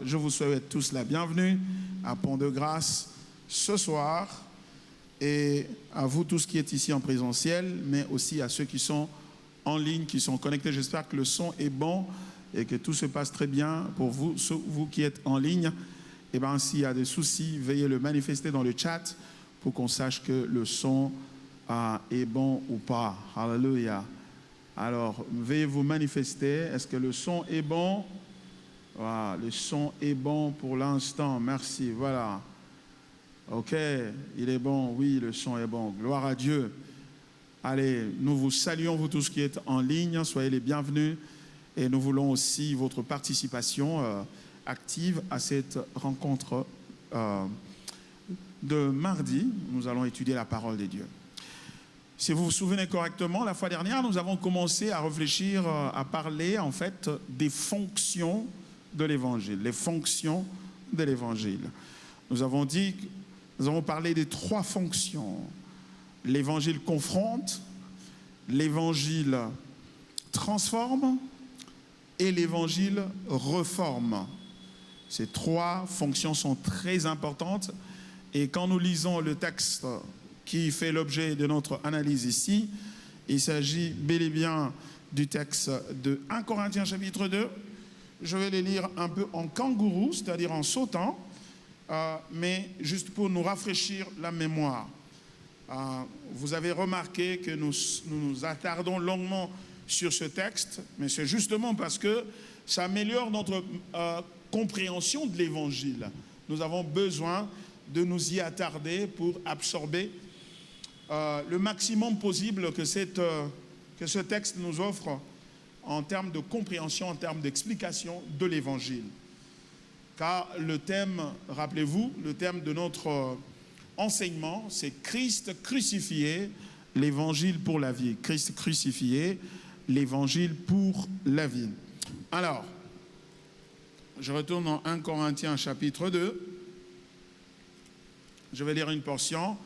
je vous souhaite tous la bienvenue à Pont-de-Grâce ce soir et à vous tous qui êtes ici en présentiel, mais aussi à ceux qui sont en ligne, qui sont connectés. J'espère que le son est bon et que tout se passe très bien pour vous, vous qui êtes en ligne. Et bien, s'il y a des soucis, veuillez le manifester dans le chat pour qu'on sache que le son est bon ou pas. Alléluia. Alors, veuillez vous manifester. Est-ce que le son est bon? Voilà, le son est bon pour l'instant. Merci. Voilà. OK, il est bon. Oui, le son est bon. Gloire à Dieu. Allez, nous vous saluons, vous tous qui êtes en ligne. Soyez les bienvenus. Et nous voulons aussi votre participation active à cette rencontre de mardi. Nous allons étudier la parole de Dieu. Si vous vous souvenez correctement, la fois dernière, nous avons commencé à réfléchir, à parler en fait des fonctions de l'Évangile, les fonctions de l'Évangile. Nous avons parlé des trois fonctions. L'Évangile confronte, l'Évangile transforme et l'Évangile reforme. Ces trois fonctions sont très importantes et quand nous lisons le texte qui fait l'objet de notre analyse ici, il s'agit bel et bien du texte de 1 Corinthiens chapitre 2. Je vais les lire un peu en kangourou, c'est-à-dire en sautant, mais juste pour nous rafraîchir la mémoire. Vous avez remarqué que nous nous attardons longuement sur ce texte, mais c'est justement parce que ça améliore notre compréhension de l'Évangile. Nous avons besoin de nous y attarder pour absorber le maximum possible que ce texte nous offre en termes de compréhension, en termes d'explication de l'Évangile. Car le thème, rappelez-vous, le thème de notre enseignement, c'est Christ crucifié, l'Évangile pour la vie. Christ crucifié, l'Évangile pour la vie. Alors, je retourne en 1 Corinthiens chapitre 2. Je vais lire une portion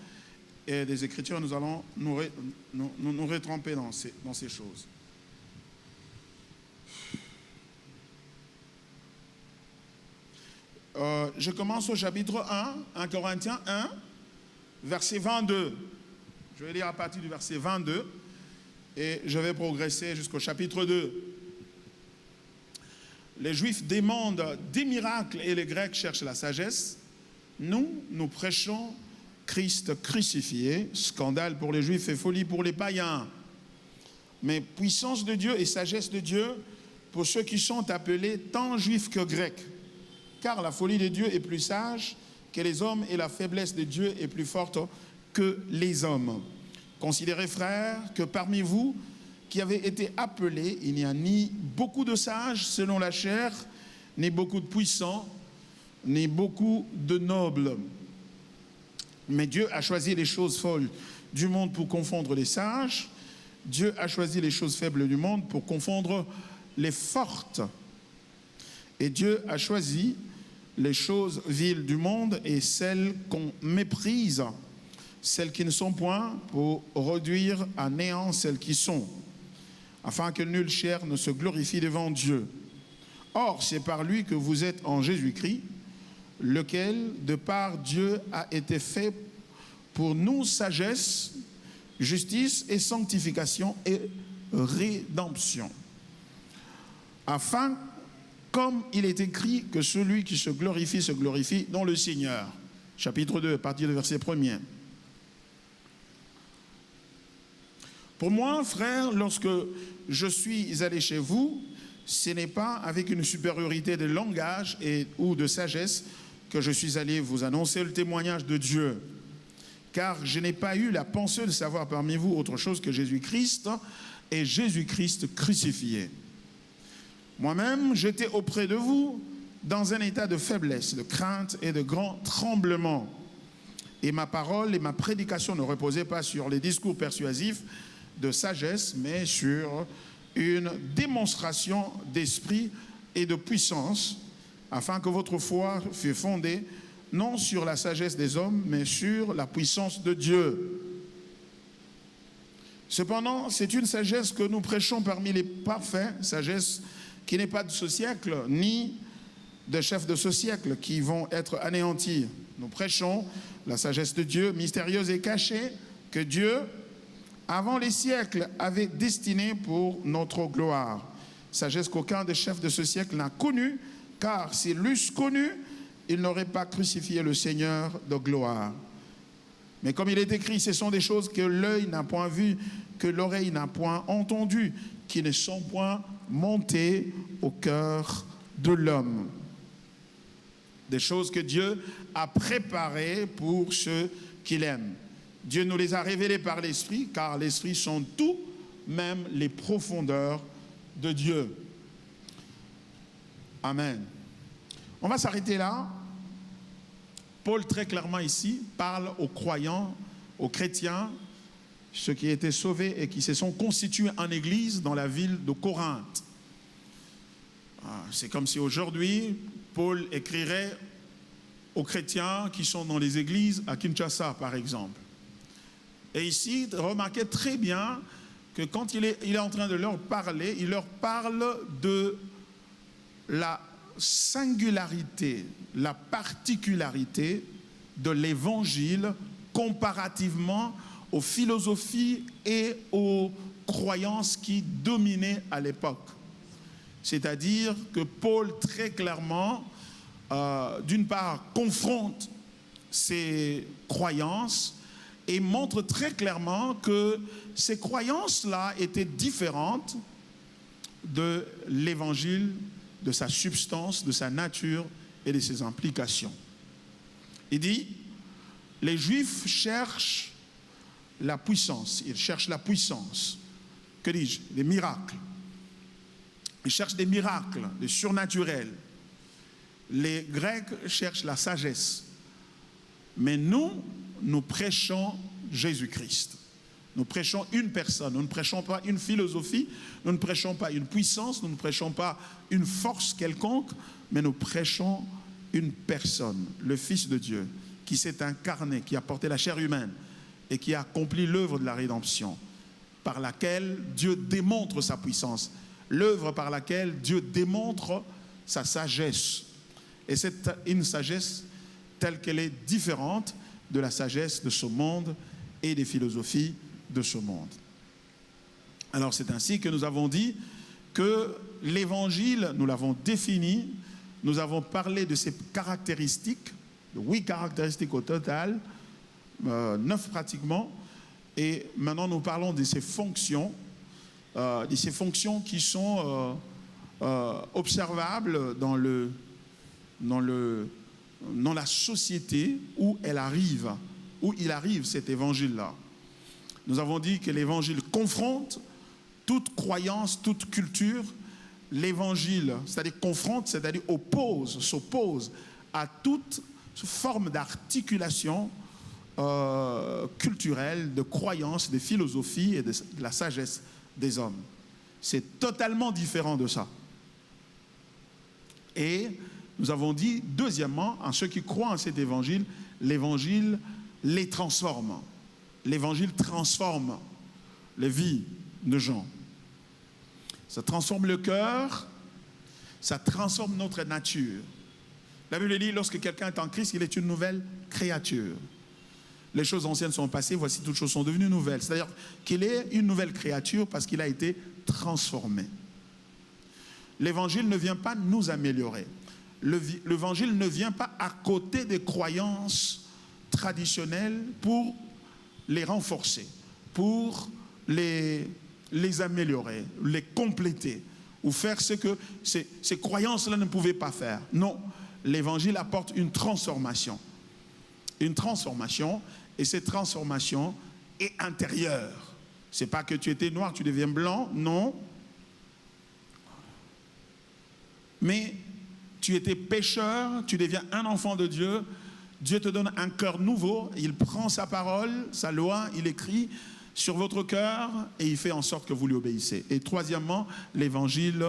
et des Écritures, nous allons nous retremper dans ces choses. Je commence au chapitre 1 Corinthiens 1, verset 22. Je vais lire à partir du verset 22 et je vais progresser jusqu'au chapitre 2. Les Juifs demandent des miracles et les Grecs cherchent la sagesse. Nous prêchons Christ crucifié, scandale pour les Juifs et folie pour les païens. Mais puissance de Dieu et sagesse de Dieu pour ceux qui sont appelés tant Juifs que Grecs. Car la folie de Dieu est plus sage que les hommes et la faiblesse de Dieu est plus forte que les hommes. Considérez, frères, que parmi vous qui avez été appelés, il n'y a ni beaucoup de sages selon la chair, ni beaucoup de puissants, ni beaucoup de nobles. Mais Dieu a choisi les choses folles du monde pour confondre les sages. Dieu a choisi les choses faibles du monde pour confondre les fortes. Et Dieu a choisi les choses viles du monde et celles qu'on méprise, celles qui ne sont point, pour réduire à néant celles qui sont, afin que nulle chair ne se glorifie devant Dieu. Or, c'est par lui que vous êtes en Jésus-Christ, lequel, de par Dieu, a été fait pour nous sagesse, justice et sanctification et rédemption. Afin, comme il est écrit, que celui qui se glorifie dans le Seigneur. Chapitre 2, à partir du verset 1er. Pour moi, frère, lorsque je suis allé chez vous, ce n'est pas avec une supériorité de langage ou de sagesse que je suis allé vous annoncer le témoignage de Dieu. Car je n'ai pas eu la pensée de savoir parmi vous autre chose que Jésus-Christ et Jésus-Christ crucifié. Moi-même, j'étais auprès de vous dans un état de faiblesse, de crainte et de grand tremblement. Et ma parole et ma prédication ne reposaient pas sur les discours persuasifs de sagesse, mais sur une démonstration d'esprit et de puissance, afin que votre foi fût fondée non sur la sagesse des hommes, mais sur la puissance de Dieu. Cependant, c'est une sagesse que nous prêchons parmi les parfaits, sagesse qui n'est pas de ce siècle, ni des chefs de ce siècle qui vont être anéantis. Nous prêchons la sagesse de Dieu, mystérieuse et cachée, que Dieu, avant les siècles, avait destinée pour notre gloire. Sagesse qu'aucun des chefs de ce siècle n'a connue, car s'ils l'eussent connue, ils n'auraient pas crucifié le Seigneur de gloire. Mais comme il est écrit, ce sont des choses que l'œil n'a point vues, que l'oreille n'a point entendues, qui ne sont point montées au cœur de l'homme. Des choses que Dieu a préparées pour ceux qu'il aime. Dieu nous les a révélées par l'Esprit, car l'Esprit sont tout, même les profondeurs de Dieu. Amen. On va s'arrêter là. Paul, très clairement ici, parle aux croyants, aux chrétiens, ceux qui étaient sauvés et qui se sont constitués en église dans la ville de Corinthe. C'est comme si aujourd'hui, Paul écrirait aux chrétiens qui sont dans les églises à Kinshasa, par exemple. Et ici, remarquez très bien que quand il est en train de leur parler, il leur parle de la singularité, la particularité de l'évangile comparativement aux philosophies et aux croyances qui dominaient à l'époque. C'est-à-dire que Paul, très clairement, d'une part, confronte ces croyances et montre très clairement que ces croyances-là étaient différentes de l'évangile, de sa substance, de sa nature et de ses implications. Il dit, les Juifs cherchent la puissance, ils cherchent la puissance. Que dis-je? Des miracles. Ils cherchent des miracles, des surnaturels. Les Grecs cherchent la sagesse. Mais nous prêchons Jésus-Christ. Nous prêchons une personne, nous ne prêchons pas une philosophie, nous ne prêchons pas une puissance, nous ne prêchons pas une force quelconque, mais nous prêchons une personne, le Fils de Dieu, qui s'est incarné, qui a porté la chair humaine et qui a accompli l'œuvre de la rédemption, par laquelle Dieu démontre sa puissance, l'œuvre par laquelle Dieu démontre sa sagesse. Et c'est une sagesse telle qu'elle est différente de la sagesse de ce monde et des philosophies de ce monde. Alors c'est ainsi que nous avons dit que l'évangile, nous l'avons défini, nous avons parlé de ses caractéristiques, de 8 caractéristiques au total, 9 pratiquement, et maintenant nous parlons de ses fonctions qui sont observables dans la société où il arrive cet évangile-là. Nous avons dit que l'évangile confronte toute croyance, toute culture. L'évangile, c'est-à-dire confronte, c'est-à-dire s'oppose à toute forme d'articulation culturelle, de croyance, de philosophie et de la sagesse des hommes. C'est totalement différent de ça. Et nous avons dit, deuxièmement, en ceux qui croient en cet évangile, l'évangile les transforme. L'évangile transforme les vies de gens. Ça transforme le cœur, ça transforme notre nature. La Bible dit, lorsque quelqu'un est en Christ, il est une nouvelle créature. Les choses anciennes sont passées, voici toutes choses sont devenues nouvelles. C'est-à-dire qu'il est une nouvelle créature parce qu'il a été transformé. L'évangile ne vient pas nous améliorer. L'évangile ne vient pas à côté des croyances traditionnelles pour les renforcer, pour les améliorer, les compléter, ou faire ce que ces croyances-là ne pouvaient pas faire. Non, l'évangile apporte une transformation. Une transformation, et cette transformation est intérieure. Ce n'est pas que tu étais noir, tu deviens blanc, non. Mais tu étais pécheur, tu deviens un enfant de Dieu. Dieu te donne un cœur nouveau, il prend sa parole, sa loi, il écrit sur votre cœur et il fait en sorte que vous lui obéissez. Et troisièmement, l'évangile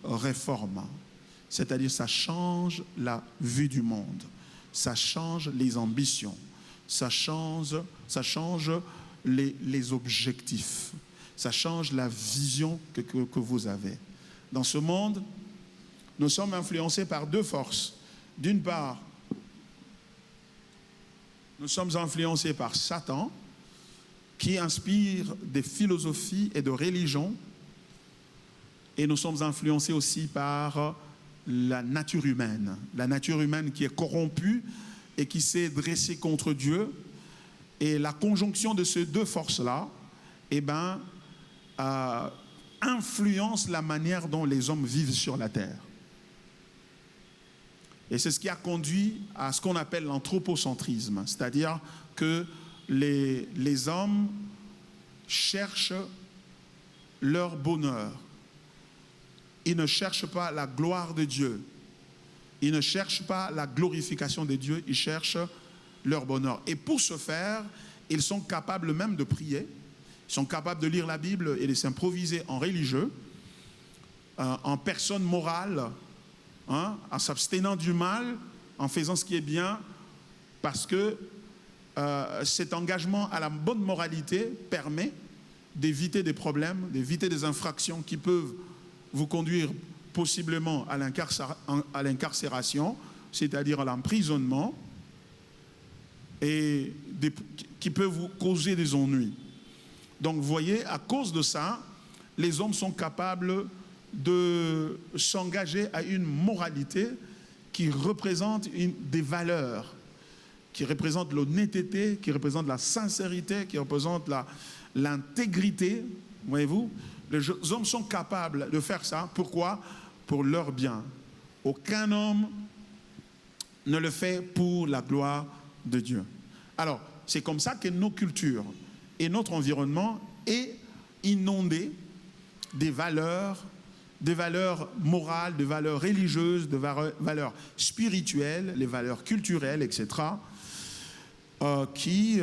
réforme, c'est-à-dire ça change la vue du monde, ça change les ambitions, ça change les objectifs, ça change la vision que vous avez. Dans ce monde, nous sommes influencés par deux forces. D'une part, nous sommes influencés par Satan, qui inspire des philosophies et de religions. Et nous sommes influencés aussi par la nature humaine qui est corrompue et qui s'est dressée contre Dieu. Et la conjonction de ces deux forces-là, influence la manière dont les hommes vivent sur la terre. Et c'est ce qui a conduit à ce qu'on appelle l'anthropocentrisme, c'est-à-dire que les hommes cherchent leur bonheur. Ils ne cherchent pas la gloire de Dieu. Ils ne cherchent pas la glorification de Dieu. Ils cherchent leur bonheur. Et pour ce faire, ils sont capables même de prier. Ils sont capables de lire la Bible et de s'improviser en religieux, en personne morale, en s'abstenant du mal, en faisant ce qui est bien, parce que cet engagement à la bonne moralité permet d'éviter des problèmes, d'éviter des infractions qui peuvent vous conduire possiblement à l'incarcération, c'est-à-dire à l'emprisonnement, et qui peuvent vous causer des ennuis. Donc vous voyez, à cause de ça, les hommes sont capables de s'engager à une moralité qui représente des valeurs, qui représente l'honnêteté, qui représente la sincérité, qui représente l'intégrité, voyez-vous. Les hommes sont capables de faire ça. Pourquoi? Pour leur bien. Aucun homme ne le fait pour la gloire de Dieu. Alors, c'est comme ça que nos cultures et notre environnement est inondé des valeurs morales, des valeurs religieuses, des valeurs spirituelles, les valeurs culturelles, etc., qui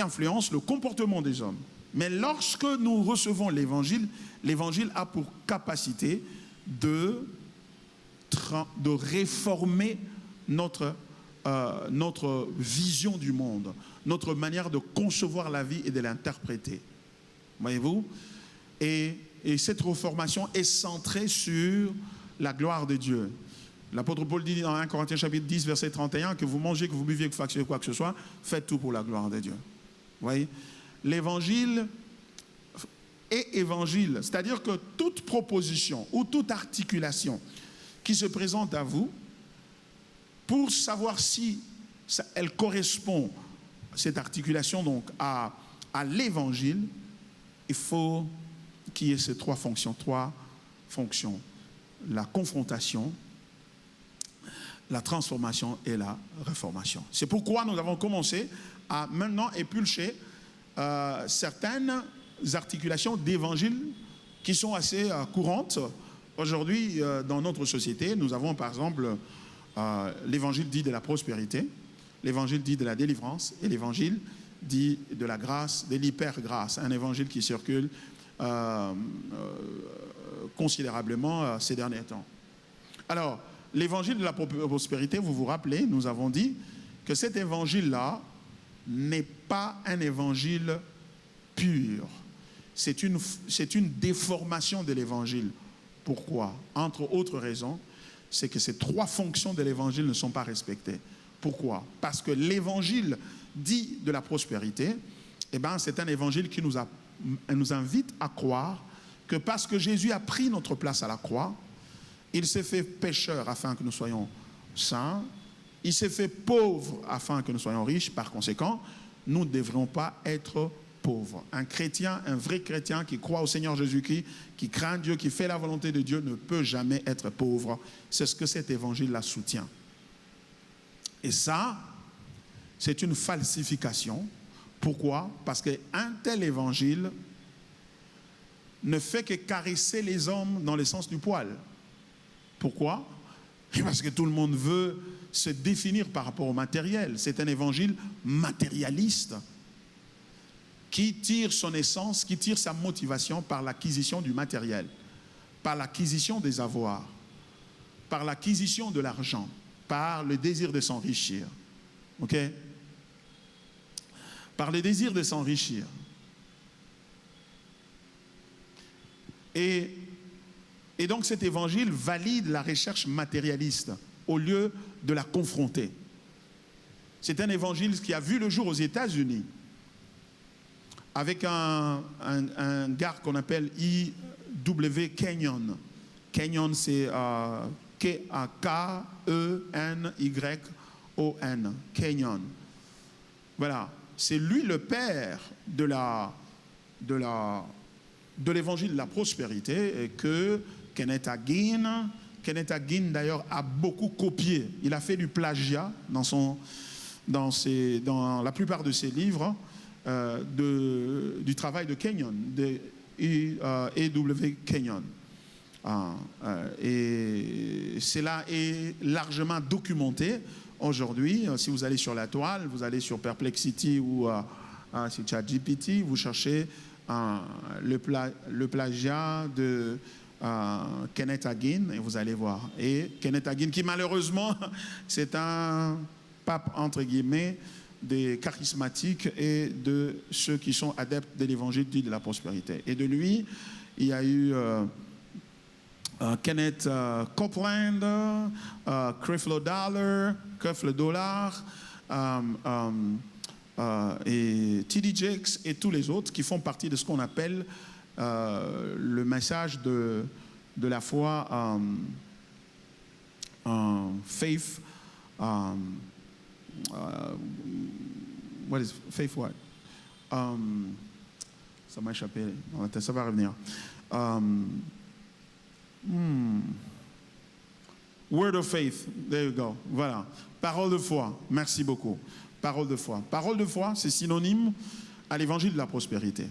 influencent le comportement des hommes. Mais lorsque nous recevons l'évangile, l'évangile a pour capacité de réformer notre vision du monde, notre manière de concevoir la vie et de l'interpréter. Voyez-vous? Et cette reformation est centrée sur la gloire de Dieu. L'apôtre Paul dit dans 1 Corinthiens chapitre 10, verset 31, que vous mangez, que vous buviez, que vous fassiez quoi que ce soit, faites tout pour la gloire de Dieu. Vous voyez? L'évangile est évangile, c'est-à-dire que toute proposition ou toute articulation qui se présente à vous, pour savoir si elle correspond, cette articulation donc à l'évangile, il faut qu'il y ait ces trois fonctions, la confrontation, la transformation et la réformation. C'est pourquoi nous avons commencé à maintenant épulcher certaines articulations d'évangile qui sont assez courantes. Aujourd'hui, dans notre société, nous avons par exemple l'évangile dit de la prospérité, l'évangile dit de la délivrance et l'évangile dit de la grâce, de l'hyper-grâce, un évangile qui circule considérablement ces derniers temps. Alors, l'évangile de la prospérité, vous vous rappelez, nous avons dit que cet évangile-là n'est pas un évangile pur. C'est une déformation de l'évangile. Pourquoi? Entre autres raisons, c'est que ces trois fonctions de l'évangile ne sont pas respectées. Pourquoi? Parce que l'évangile dit de la prospérité, c'est un évangile qui nous invite à croire que parce que Jésus a pris notre place à la croix, il s'est fait pécheur afin que nous soyons saints, il s'est fait pauvre afin que nous soyons riches. Par conséquent, nous ne devrions pas être pauvres. Un chrétien, un vrai chrétien qui croit au Seigneur Jésus-Christ, qui craint Dieu, qui fait la volonté de Dieu, ne peut jamais être pauvre. C'est ce que cet évangile-là soutient. Et ça, c'est une falsification. Pourquoi? Parce qu'un tel évangile ne fait que caresser les hommes dans le sens du poil. Pourquoi? Parce que tout le monde veut se définir par rapport au matériel. C'est un évangile matérialiste qui tire son essence, qui tire sa motivation par l'acquisition du matériel, par l'acquisition des avoirs, par l'acquisition de l'argent, par le désir de s'enrichir. OK? Par le désir de s'enrichir. Et Et donc cet évangile valide la recherche matérialiste au lieu de la confronter. C'est un évangile qui a vu le jour aux États-Unis avec un gars qu'on appelle I.W. Kenyon. Kenyon, c'est K-E-N-Y-O-N. Kenyon. Voilà. C'est lui le père de l'évangile de la prospérité et que Kenneth Hagin d'ailleurs a beaucoup copié. Il a fait du plagiat dans la plupart de ses livres du travail de Kenyon, de E.W. Kenyon. Et cela est largement documenté aujourd'hui. Si vous allez sur la toile, vous allez sur Perplexity ou sur ChatGPT, vous cherchez le plagiat de Kenneth Hagin et vous allez voir. Et Kenneth Hagin, qui malheureusement, c'est un pape, entre guillemets, des charismatiques et de ceux qui sont adeptes de l'évangile dit de la prospérité. Et de lui, il y a eu Kenneth Copeland, Creflo Dollar, et T.D. Jakes et tous les autres qui font partie de ce qu'on appelle le message de la foi faith. What is faith? What? Ça m'a échappé. Ça va revenir. Word of faith. There you go. Voilà. Parole de foi. Merci beaucoup. Parole de foi. Parole de foi, c'est synonyme à l'évangile de la prospérité.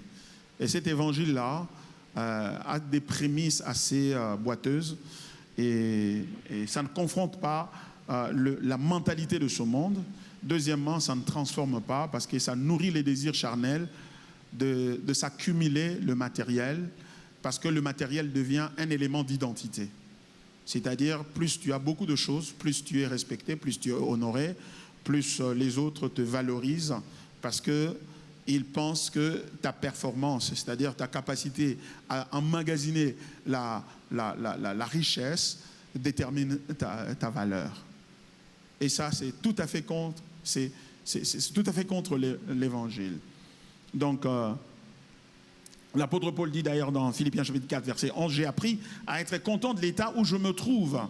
Et cet évangile-là a des prémices assez boiteuses et ça ne confronte pas la mentalité de ce monde. Deuxièmement, ça ne transforme pas parce que ça nourrit les désirs charnels de s'accumuler le matériel parce que le matériel devient un élément d'identité. C'est-à-dire, plus tu as beaucoup de choses, plus tu es respecté, plus tu es honoré, plus les autres te valorisent parce qu'ils pensent que ta performance, c'est-à-dire ta capacité à emmagasiner la richesse, détermine ta valeur. Et ça, c'est tout à fait contre, c'est tout à fait contre l'évangile. Donc, l'apôtre Paul dit d'ailleurs dans Philippiens chapitre 4, verset 11, « J'ai appris à être content de l'état où je me trouve. »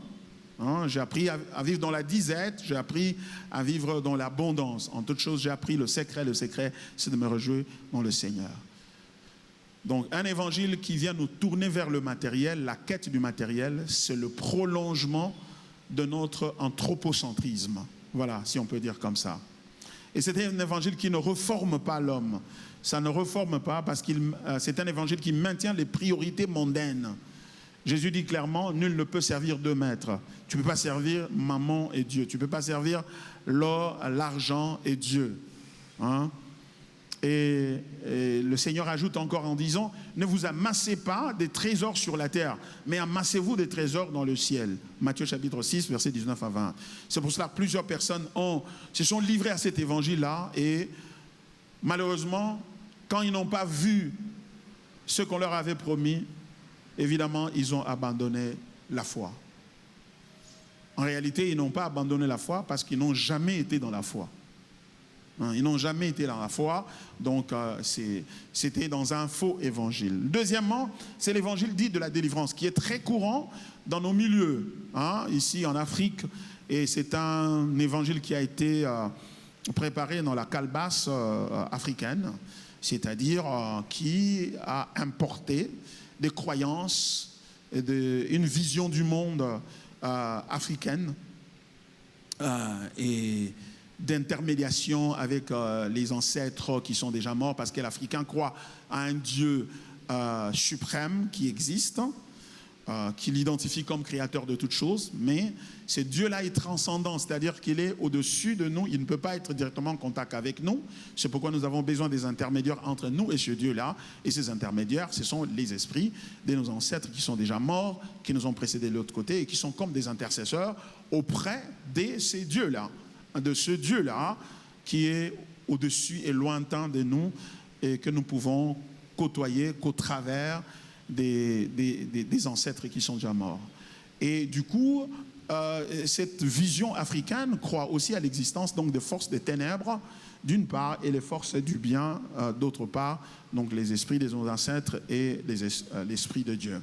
J'ai appris à vivre dans la disette, j'ai appris à vivre dans l'abondance. En toute chose, j'ai appris le secret, c'est de me réjouir dans le Seigneur. Donc, un évangile qui vient nous tourner vers le matériel, la quête du matériel, c'est le prolongement de notre anthropocentrisme. Voilà, si on peut dire comme ça. Et c'est un évangile qui ne reforme pas l'homme. Ça ne reforme pas parce que c'est un évangile qui maintient les priorités mondaines. Jésus dit clairement, nul ne peut servir deux maîtres. Tu ne peux pas servir maman et Dieu. Tu ne peux pas servir l'or, l'argent et Dieu. Hein? Et le Seigneur ajoute encore en disant, ne vous amassez pas des trésors sur la terre, mais amassez-vous des trésors dans le ciel. Matthieu chapitre 6, versets 19 à 20. C'est pour cela que plusieurs personnes se sont livrées à cet évangile-là et malheureusement, quand ils n'ont pas vu ce qu'on leur avait promis, évidemment, ils ont abandonné la foi. En réalité, ils n'ont pas abandonné la foi parce qu'ils n'ont jamais été dans la foi. Ils n'ont jamais été dans la foi, donc c'était dans un faux évangile. Deuxièmement, c'est l'évangile dit de la délivrance, qui est très courant dans nos milieux, ici en Afrique, et c'est un évangile qui a été préparé dans la calebasse africaine, c'est-à-dire qui a importé des croyances, une vision du monde africaine et d'intermédiation avec les ancêtres qui sont déjà morts, parce que l'Africain croit à un Dieu suprême qui existe, qui l'identifie comme créateur de toutes choses, mais ce Dieu-là est transcendant, c'est-à-dire qu'il est au-dessus de nous, il ne peut pas être directement en contact avec nous, c'est pourquoi nous avons besoin des intermédiaires entre nous et ce Dieu-là, et ces intermédiaires, ce sont les esprits de nos ancêtres qui sont déjà morts, qui nous ont précédés de l'autre côté, et qui sont comme des intercesseurs auprès de ces dieux-là, de ce Dieu-là qui est au-dessus et lointain de nous, et que nous pouvons côtoyer qu'au travers des ancêtres qui sont déjà morts. Et du coup, cette vision africaine croit aussi à l'existence donc des forces des ténèbres d'une part et les forces du bien d'autre part, donc les esprits des ancêtres et l'esprit de Dieu.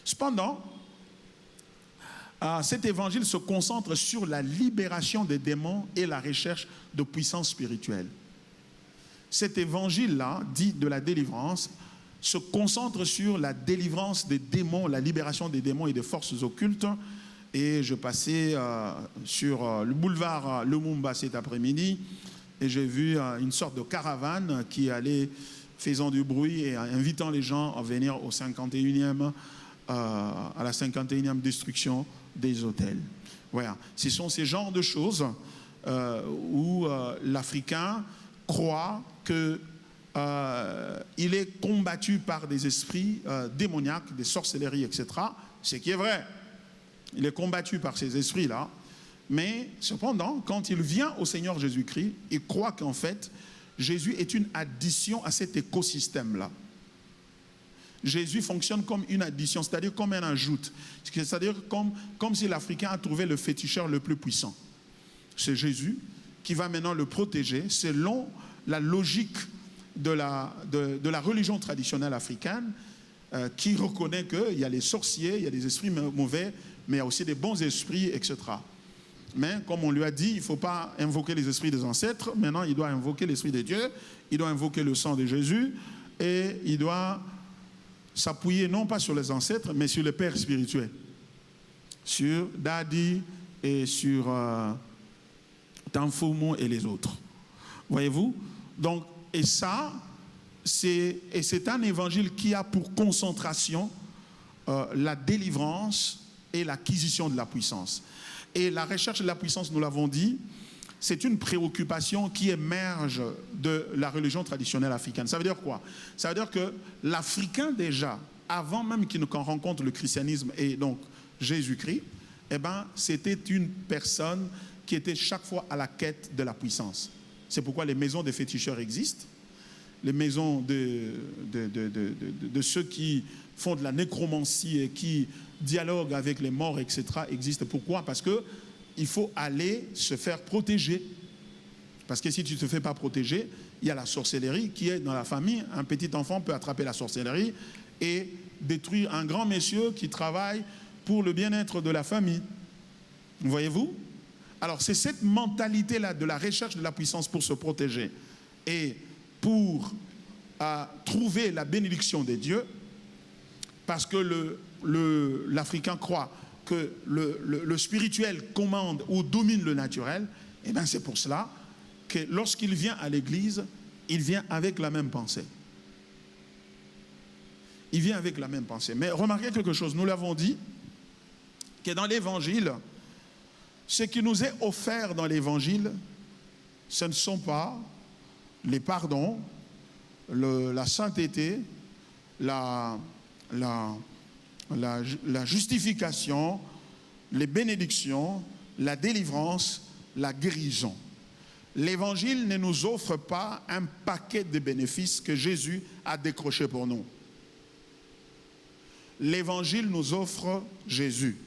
Cependant, cet évangile se concentre sur la libération des démons et la recherche de puissance spirituelle. Cet évangile-là, dit de la délivrance, se concentre sur la délivrance des démons, la libération des démons et des forces occultes. Et je passais sur le boulevard Lumumba cet après-midi et j'ai vu une sorte de caravane qui allait faisant du bruit et invitant les gens à venir au 51e, à la 51e destruction des hôtels. Voilà, ce sont ces genres de choses où l'Africain croit que il est combattu par des esprits démoniaques, des sorcelleries, etc. Ce qui est vrai. Il est combattu par ces esprits-là. Mais cependant, quand il vient au Seigneur Jésus-Christ, il croit qu'en fait, Jésus est une addition à cet écosystème-là. Jésus fonctionne comme une addition, c'est-à-dire comme un ajout. C'est-à-dire comme si l'Africain a trouvé le féticheur le plus puissant. C'est Jésus qui va maintenant le protéger selon la logique de la religion traditionnelle africaine qui reconnaît qu'il y a les sorciers, il y a des esprits mauvais, mais il y a aussi des bons esprits, etc. Mais comme on lui a dit, il ne faut pas invoquer les esprits des ancêtres. Maintenant, il doit invoquer l'esprit de Dieu, il doit invoquer le sang de Jésus et il doit s'appuyer non pas sur les ancêtres, mais sur le Père spirituel, sur Dadi et sur Tanfoumou et les autres. Voyez-vous? Donc, et ça, c'est un évangile qui a pour concentration la délivrance et l'acquisition de la puissance. Et la recherche de la puissance, nous l'avons dit, c'est une préoccupation qui émerge de la religion traditionnelle africaine. Ça veut dire quoi? Ça veut dire que l'Africain déjà, avant même qu'il ne rencontre le christianisme et donc Jésus-Christ, eh ben, c'était une personne qui était chaque fois à la quête de la puissance. C'est pourquoi les maisons des féticheurs existent, les maisons de ceux qui font de la nécromancie et qui dialoguent avec les morts, etc. existent. Pourquoi? Parce qu'il faut aller se faire protéger. Parce que si tu ne te fais pas protéger, il y a la sorcellerie qui est dans la famille. Un petit enfant peut attraper la sorcellerie et détruire un grand monsieur qui travaille pour le bien-être de la famille. Voyez-vous? Alors c'est cette mentalité-là de la recherche de la puissance pour se protéger et pour trouver la bénédiction des dieux, parce que l'Africain croit que le spirituel commande ou domine le naturel. Et bien c'est pour cela que lorsqu'il vient à l'église, il vient avec la même pensée. Il vient avec la même pensée. Mais remarquez quelque chose, nous l'avons dit, que dans l'évangile, ce qui nous est offert dans l'évangile, ce ne sont pas les pardons, la sainteté, la justification, les bénédictions, la délivrance, la guérison. L'évangile ne nous offre pas un paquet de bénéfices que Jésus a décroché pour nous. L'évangile nous offre Jésus.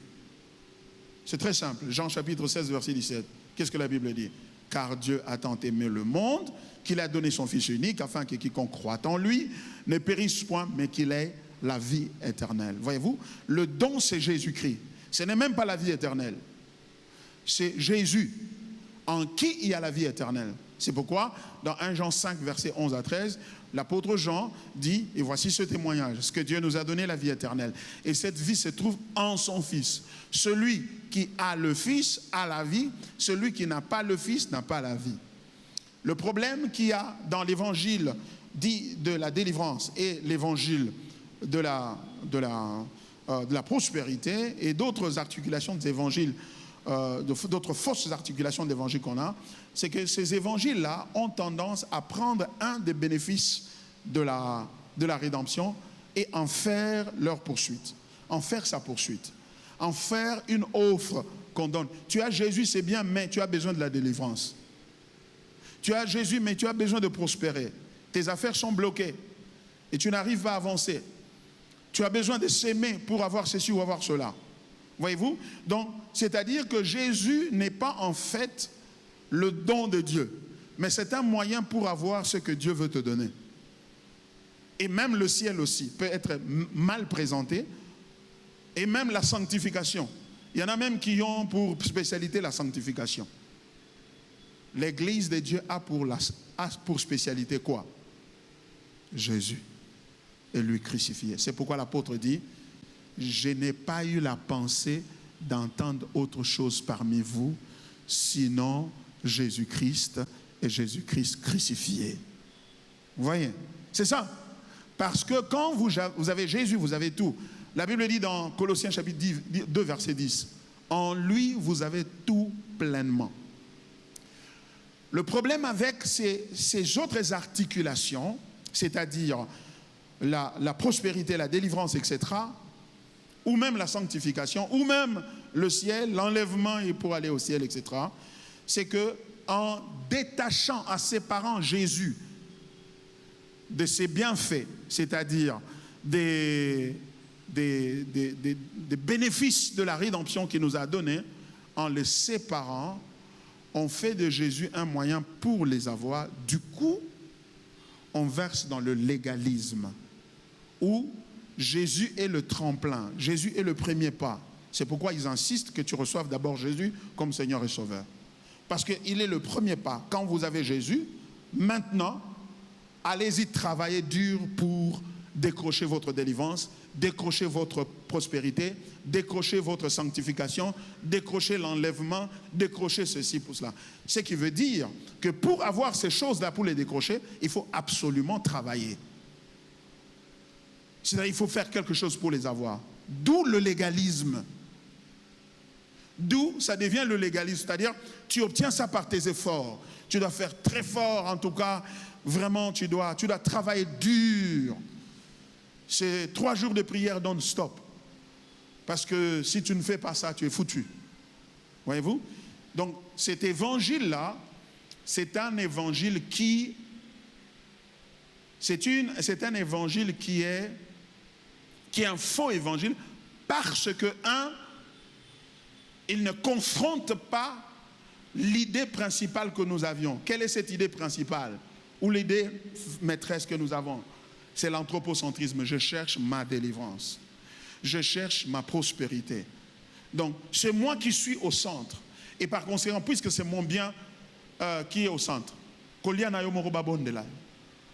C'est très simple. Jean chapitre 16, verset 17. Qu'est-ce que la Bible dit? Car Dieu a tant aimé le monde qu'il a donné son Fils unique afin que quiconque croit en lui ne périsse point, mais qu'il ait la vie éternelle. Voyez-vous, le don c'est Jésus-Christ. Ce n'est même pas la vie éternelle. C'est Jésus en qui il y a la vie éternelle. C'est pourquoi dans 1 Jean 5, verset 11 à 13, l'apôtre Jean dit, et voici ce témoignage, ce que Dieu nous a donné la vie éternelle. Et cette vie se trouve en son Fils. Celui qui a le Fils a la vie, celui qui n'a pas le Fils n'a pas la vie. Le problème qu'il y a dans l'évangile dit de la délivrance et l'évangile de la prospérité et d'autres articulations des évangiles, d'autres fausses articulations d'évangiles qu'on a, c'est que ces évangiles-là ont tendance à prendre un des bénéfices de la rédemption et en faire leur poursuite, en faire sa poursuite, en faire une offre qu'on donne. Tu as Jésus, c'est bien, mais tu as besoin de la délivrance. Tu as Jésus, mais tu as besoin de prospérer. Tes affaires sont bloquées et tu n'arrives pas à avancer. Tu as besoin de s'aimer pour avoir ceci ou avoir cela. Voyez-vous? Donc, c'est-à-dire que Jésus n'est pas en fait le don de Dieu, mais c'est un moyen pour avoir ce que Dieu veut te donner. Et même le ciel aussi peut être mal présenté, et même la sanctification. Il y en a même qui ont pour spécialité la sanctification. L'Église de Dieu a pour spécialité quoi? Jésus et lui crucifié. C'est pourquoi l'apôtre dit, je n'ai pas eu la pensée d'entendre autre chose parmi vous, sinon Jésus-Christ et Jésus-Christ crucifié. Vous voyez? C'est ça. Parce que quand vous avez Jésus, vous avez tout. La Bible dit dans Colossiens chapitre 2, verset 10, en lui, vous avez tout pleinement. Le problème avec ces autres articulations, c'est-à-dire la prospérité, la délivrance, etc., ou même la sanctification, ou même le ciel, l'enlèvement et pour aller au ciel, etc., c'est que en détachant, en séparant Jésus de ses bienfaits, c'est-à-dire des bénéfices de la rédemption qu'il nous a donnés, en les séparant, on fait de Jésus un moyen pour les avoir. Du coup, on verse dans le légalisme, où Jésus est le tremplin, Jésus est le premier pas. C'est pourquoi ils insistent que tu reçoives d'abord Jésus comme Seigneur et Sauveur. Parce qu'il est le premier pas. Quand vous avez Jésus, maintenant, allez-y travailler dur pour décrocher votre délivrance, décrocher votre prospérité, décrocher votre sanctification, décrocher l'enlèvement, décrocher ceci pour cela. Ce qui veut dire que pour avoir ces choses-là, pour les décrocher, il faut absolument travailler. C'est-à-dire qu'il faut faire quelque chose pour les avoir. D'où le légalisme. D'où ça devient le légalisme. C'est-à-dire, tu obtiens ça par tes efforts. Tu dois faire très fort, en tout cas, vraiment, tu dois travailler dur. C'est 3 jours de prière non-stop. Parce que si tu ne fais pas ça, tu es foutu. Voyez-vous? Donc, cet évangile-là, c'est un évangile qui... C'est un évangile qui est un faux évangile parce que, il ne confronte pas l'idée principale que nous avions. Quelle est cette idée principale? Ou l'idée maîtresse que nous avons? C'est l'anthropocentrisme. Je cherche ma délivrance. Je cherche ma prospérité. Donc, c'est moi qui suis au centre. Et par conséquent, puisque c'est mon bien qui est au centre,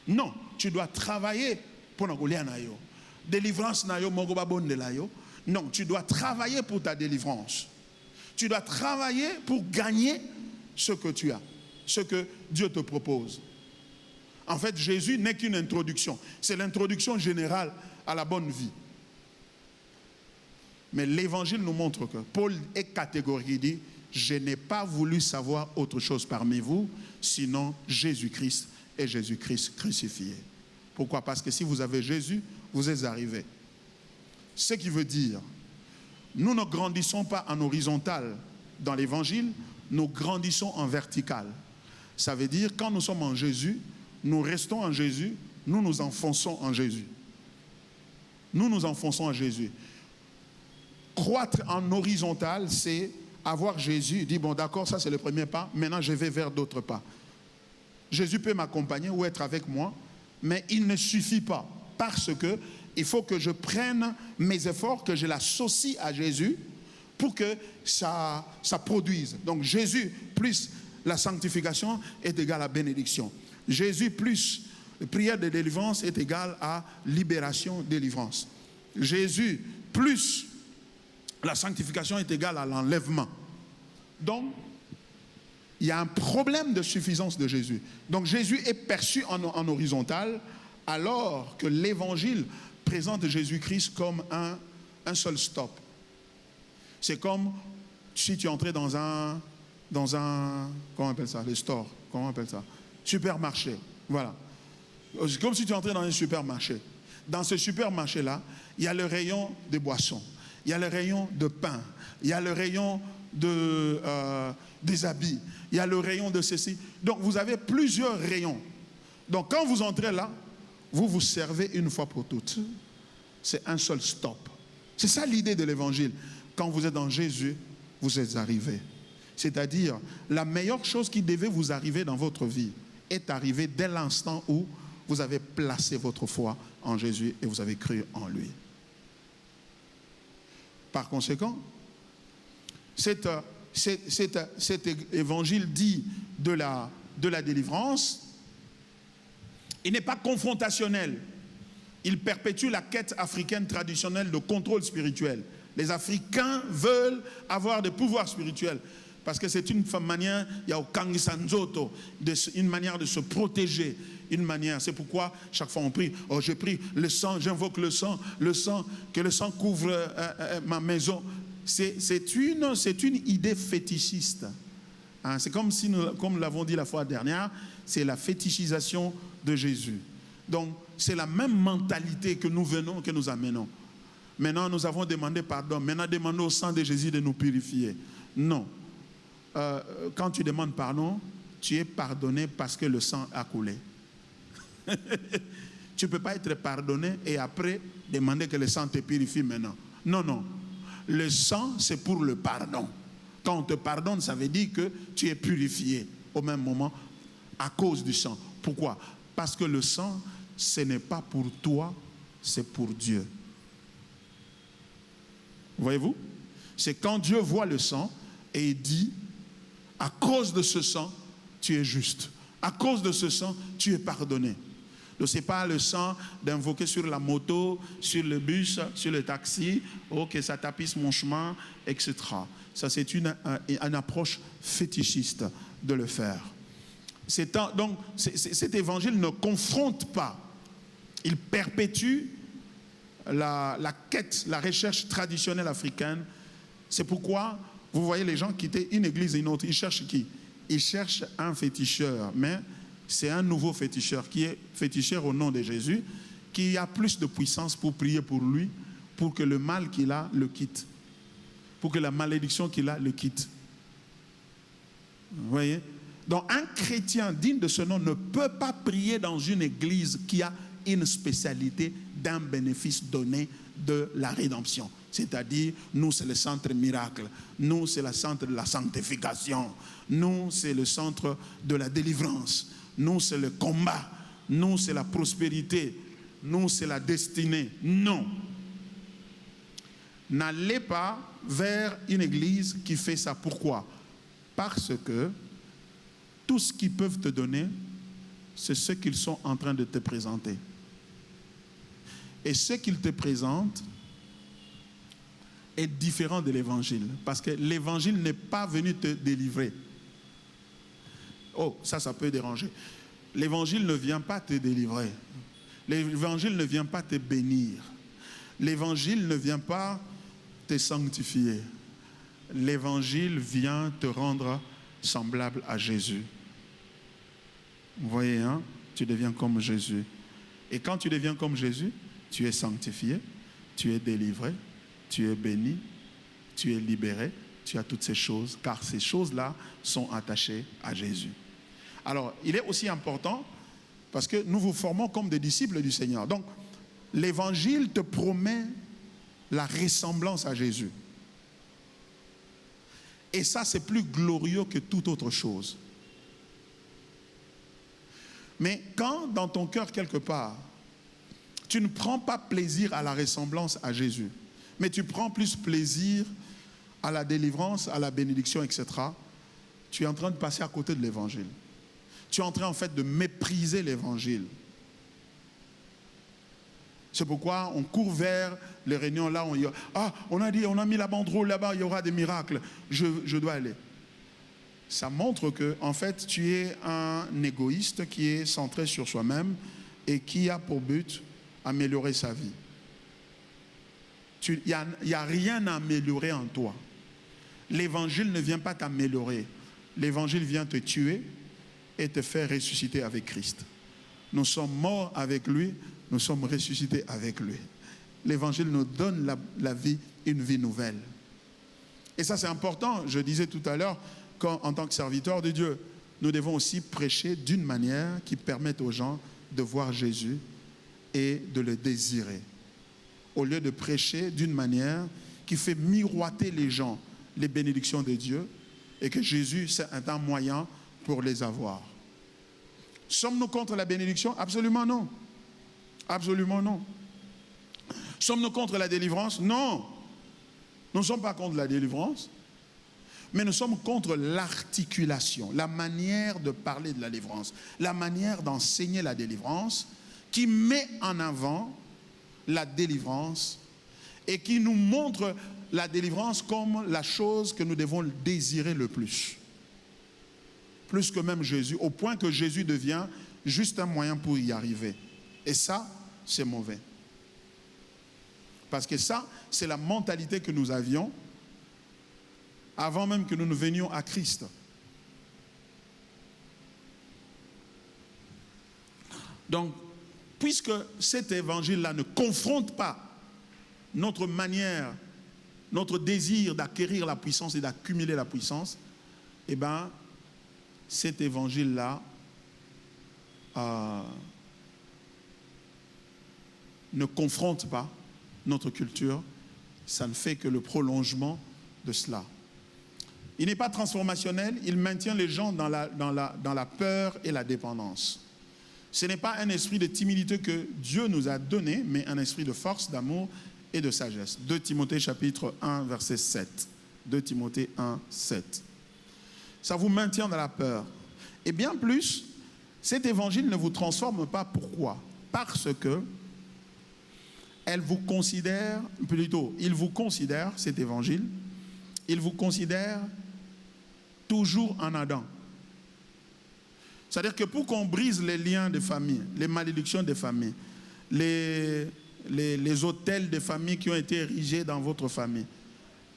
non, tu dois travailler pour nayo. Délivrance nayo yo. Non, tu dois travailler pour ta délivrance. Tu dois travailler pour gagner ce que tu as, ce que Dieu te propose. En fait, Jésus n'est qu'une introduction. C'est l'introduction générale à la bonne vie. Mais l'évangile nous montre que Paul est catégorique. Il dit, je n'ai pas voulu savoir autre chose parmi vous, sinon Jésus-Christ et Jésus-Christ crucifié. Pourquoi? Parce que si vous avez Jésus, vous êtes arrivés. Ce qui veut dire, nous ne grandissons pas en horizontal dans l'évangile, nous grandissons en vertical. Ça veut dire, quand nous sommes en Jésus, nous restons en Jésus, nous nous enfonçons en Jésus. Nous nous enfonçons en Jésus. Croître en horizontal, c'est avoir Jésus, dire bon d'accord, ça c'est le premier pas, maintenant je vais vers d'autres pas. Jésus peut m'accompagner ou être avec moi, mais il ne suffit pas, parce que il faut que je prenne mes efforts, que je l'associe à Jésus pour que ça produise. Donc Jésus plus la sanctification est égale à bénédiction. Jésus plus prière de délivrance est égale à libération, délivrance. Jésus plus la sanctification est égale à l'enlèvement. Donc, il y a un problème de suffisance de Jésus. Donc Jésus est perçu en horizontal, alors que l'évangile présente Jésus-Christ comme un seul stop. C'est comme si tu entrais dans un comment on appelle ça, le store, comment on appelle ça, supermarché, voilà. C'est comme si tu entrais dans un supermarché. Dans ce supermarché-là, il y a le rayon de boissons, il y a le rayon de pain, il y a le rayon des habits, il y a le rayon de ceci. Donc vous avez plusieurs rayons. Donc quand vous entrez là, vous vous servez une fois pour toutes. c'est un seul stop. C'est ça l'idée de l'évangile. Quand vous êtes en Jésus, vous êtes arrivé. C'est-à-dire, la meilleure chose qui devait vous arriver dans votre vie est arrivée dès l'instant où vous avez placé votre foi en Jésus et vous avez cru en lui. Par conséquent, cet évangile dit de la délivrance, il n'est pas confrontationnel. Il perpétue la quête africaine traditionnelle de contrôle spirituel. Les Africains veulent avoir des pouvoirs spirituels parce que c'est une manière, il y a au Kangisanzoto, une manière de se protéger, une manière. C'est pourquoi chaque fois on prie, oh je prie le sang, j'invoque le sang, que le sang couvre ma maison. C'est une idée fétichiste. Hein, c'est comme si, comme nous l'avons dit la fois dernière, c'est la fétichisation de Jésus. Donc, c'est la même mentalité que nous amenons. Maintenant, nous avons demandé pardon. Maintenant, demandons au sang de Jésus de nous purifier. Non. Quand tu demandes pardon, tu es pardonné parce que le sang a coulé. Tu ne peux pas être pardonné et après demander que le sang te purifie maintenant. Non, non. Le sang, c'est pour le pardon. Quand on te pardonne, ça veut dire que tu es purifié au même moment à cause du sang. Pourquoi? Parce que le sang, ce n'est pas pour toi, c'est pour Dieu. Voyez-vous? C'est quand Dieu voit le sang et il dit, à cause de ce sang, tu es juste. À cause de ce sang, tu es pardonné. Donc ce n'est pas le sang d'invoquer sur la moto, sur le bus, sur le taxi, oh que ça tapisse mon chemin, etc. Ça c'est une approche fétichiste de le faire. Donc cet évangile ne confronte pas, il perpétue la quête, la recherche traditionnelle africaine. C'est pourquoi vous voyez les gens quitter une église et une autre. Ils cherchent qui? Ils cherchent un féticheur, mais c'est un nouveau féticheur qui est féticheur au nom de Jésus, qui a plus de puissance pour prier pour lui, pour que le mal qu'il a le quitte, pour que la malédiction qu'il a le quitte. Vous voyez? Donc un chrétien digne de ce nom ne peut pas prier dans une église qui a une spécialité d'un bénéfice donné de la rédemption. C'est-à-dire, nous c'est le centre miracle, nous c'est le centre de la sanctification, nous c'est le centre de la délivrance, nous c'est le combat, nous c'est la prospérité, nous c'est la destinée. Non. N'allez pas vers une église qui fait ça. Pourquoi? Parce que tout ce qu'ils peuvent te donner, c'est ce qu'ils sont en train de te présenter. Et ce qu'ils te présentent est différent de l'évangile. Parce que l'évangile n'est pas venu te délivrer. Oh, ça peut déranger. L'évangile ne vient pas te délivrer. L'évangile ne vient pas te bénir. L'évangile ne vient pas te sanctifier. L'évangile vient te rendre semblable à Jésus. Vous voyez, hein? Tu deviens comme Jésus. Et quand tu deviens comme Jésus, tu es sanctifié, tu es délivré, tu es béni, tu es libéré, tu as toutes ces choses, car ces choses-là sont attachées à Jésus. Alors, il est aussi important, parce que nous vous formons comme des disciples du Seigneur. Donc, l'évangile te promet la ressemblance à Jésus. Et ça, c'est plus glorieux que toute autre chose. Mais quand, dans ton cœur, quelque part, tu ne prends pas plaisir à la ressemblance à Jésus, mais tu prends plus plaisir à la délivrance, à la bénédiction, etc., tu es en train de passer à côté de l'évangile. Tu es en train, en fait, de mépriser l'évangile. C'est pourquoi on court vers les réunions là, on a mis la banderole là-bas, il y aura des miracles, je dois aller. Ça montre que, en fait, tu es un égoïste qui est centré sur soi-même et qui a pour but améliorer sa vie. Il n'y a rien à améliorer en toi. L'évangile ne vient pas t'améliorer. L'évangile vient te tuer et te faire ressusciter avec Christ. Nous sommes morts avec lui, nous sommes ressuscités avec lui. L'évangile nous donne la vie, une vie nouvelle. Et ça c'est important, je disais tout à l'heure, qu'en tant que serviteurs de Dieu, nous devons aussi prêcher d'une manière qui permette aux gens de voir Jésus et de le désirer. au lieu de prêcher d'une manière qui fait miroiter les gens les bénédictions de Dieu et que Jésus c'est un moyen pour les avoir. Sommes-nous contre la bénédiction? Absolument non. Absolument non. Sommes-nous contre la délivrance? Non. Nous ne sommes pas contre la délivrance, mais nous sommes contre l'articulation, la manière de parler de la délivrance, la manière d'enseigner la délivrance qui met en avant la délivrance et qui nous montre la délivrance comme la chose que nous devons désirer le plus. Plus que même Jésus, au point que Jésus devient juste un moyen pour y arriver. Et ça, c'est mauvais. Parce que ça, c'est la mentalité que nous avions avant même que nous ne venions à Christ. Donc, puisque cet évangile-là ne confronte pas notre manière, notre désir d'acquérir la puissance et d'accumuler la puissance, eh bien, cet évangile-là ne confronte pas notre culture, ça ne fait que le prolongement de cela. Il n'est pas transformationnel, il maintient les gens dans la peur et la dépendance. Ce n'est pas un esprit de timidité que Dieu nous a donné, mais un esprit de force, d'amour et de sagesse. 2 Timothée chapitre 1, verset 7. 2 Timothée 1, 7. Ça vous maintient dans la peur. Et bien plus, cet évangile ne vous transforme pas. Pourquoi? Parce que il vous considère, cet évangile, il vous considère toujours en Adam. C'est-à-dire que pour qu'on brise les liens de famille, les malédictions des familles, les autels de famille qui ont été érigés dans votre famille,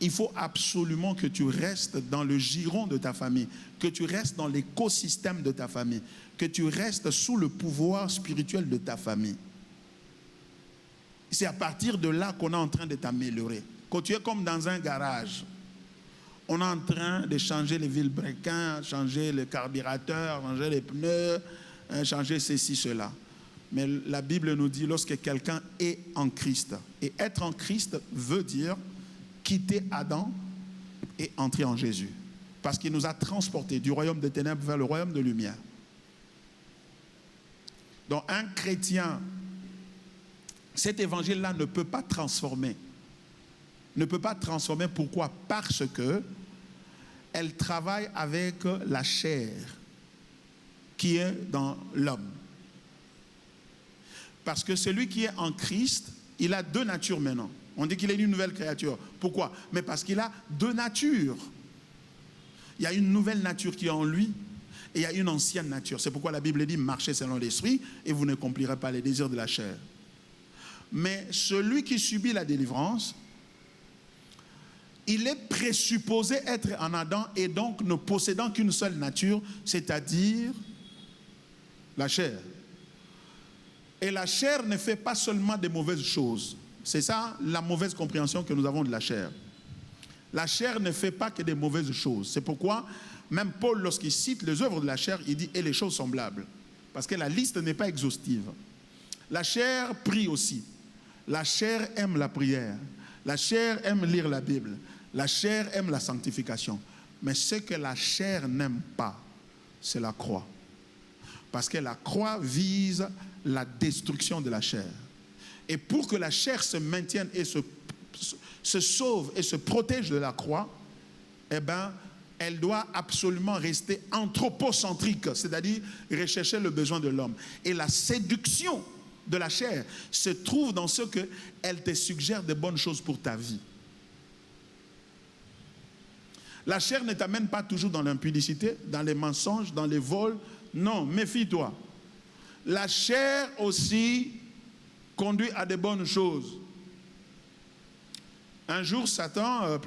il faut absolument que tu restes dans le giron de ta famille, que tu restes dans l'écosystème de ta famille, que tu restes sous le pouvoir spirituel de ta famille. C'est à partir de là qu'on est en train de t'améliorer. Quand tu es comme dans un garage, on est en train de changer les vilebrequins, changer le carburateur, changer les pneus, changer ceci, cela. Mais la Bible nous dit lorsque quelqu'un est en Christ, et être en Christ veut dire quitter Adam et entrer en Jésus. Parce qu'il nous a transportés du royaume des ténèbres vers le royaume de lumière. Donc un chrétien, cet évangile-là ne peut pas transformer. Ne peut pas transformer. Pourquoi? Parce que elle travaille avec la chair qui est dans l'homme. Parce que celui qui est en Christ, il a deux natures maintenant. On dit qu'il est une nouvelle créature. Pourquoi? Mais parce qu'il a deux natures. Il y a une nouvelle nature qui est en lui et il y a une ancienne nature. C'est pourquoi la Bible dit marchez selon l'esprit et vous n'accomplirez pas les désirs de la chair. Mais celui qui subit la délivrance, il est présupposé être en Adam et donc ne possédant qu'une seule nature, c'est-à-dire la chair. Et la chair ne fait pas seulement des mauvaises choses. C'est ça la mauvaise compréhension que nous avons de la chair. La chair ne fait pas que des mauvaises choses. C'est pourquoi même Paul, lorsqu'il cite les œuvres de la chair, il dit « et les choses semblables ». Parce que la liste n'est pas exhaustive. La chair prie aussi. La chair aime la prière. La chair aime lire la Bible. La chair aime la sanctification. Mais ce que la chair n'aime pas, c'est la croix. Parce que la croix vise la destruction de la chair. Et pour que la chair se maintienne et se sauve et se protège de la croix, eh bien, elle doit absolument rester anthropocentrique, c'est-à-dire rechercher le besoin de l'homme. Et la séduction de la chair se trouve dans ce qu'elle te suggère de bonnes choses pour ta vie. La chair ne t'amène pas toujours dans l'impudicité, dans les mensonges, dans les vols. Non, méfie-toi. La chair aussi conduit à de bonnes choses. Un jour, Satan,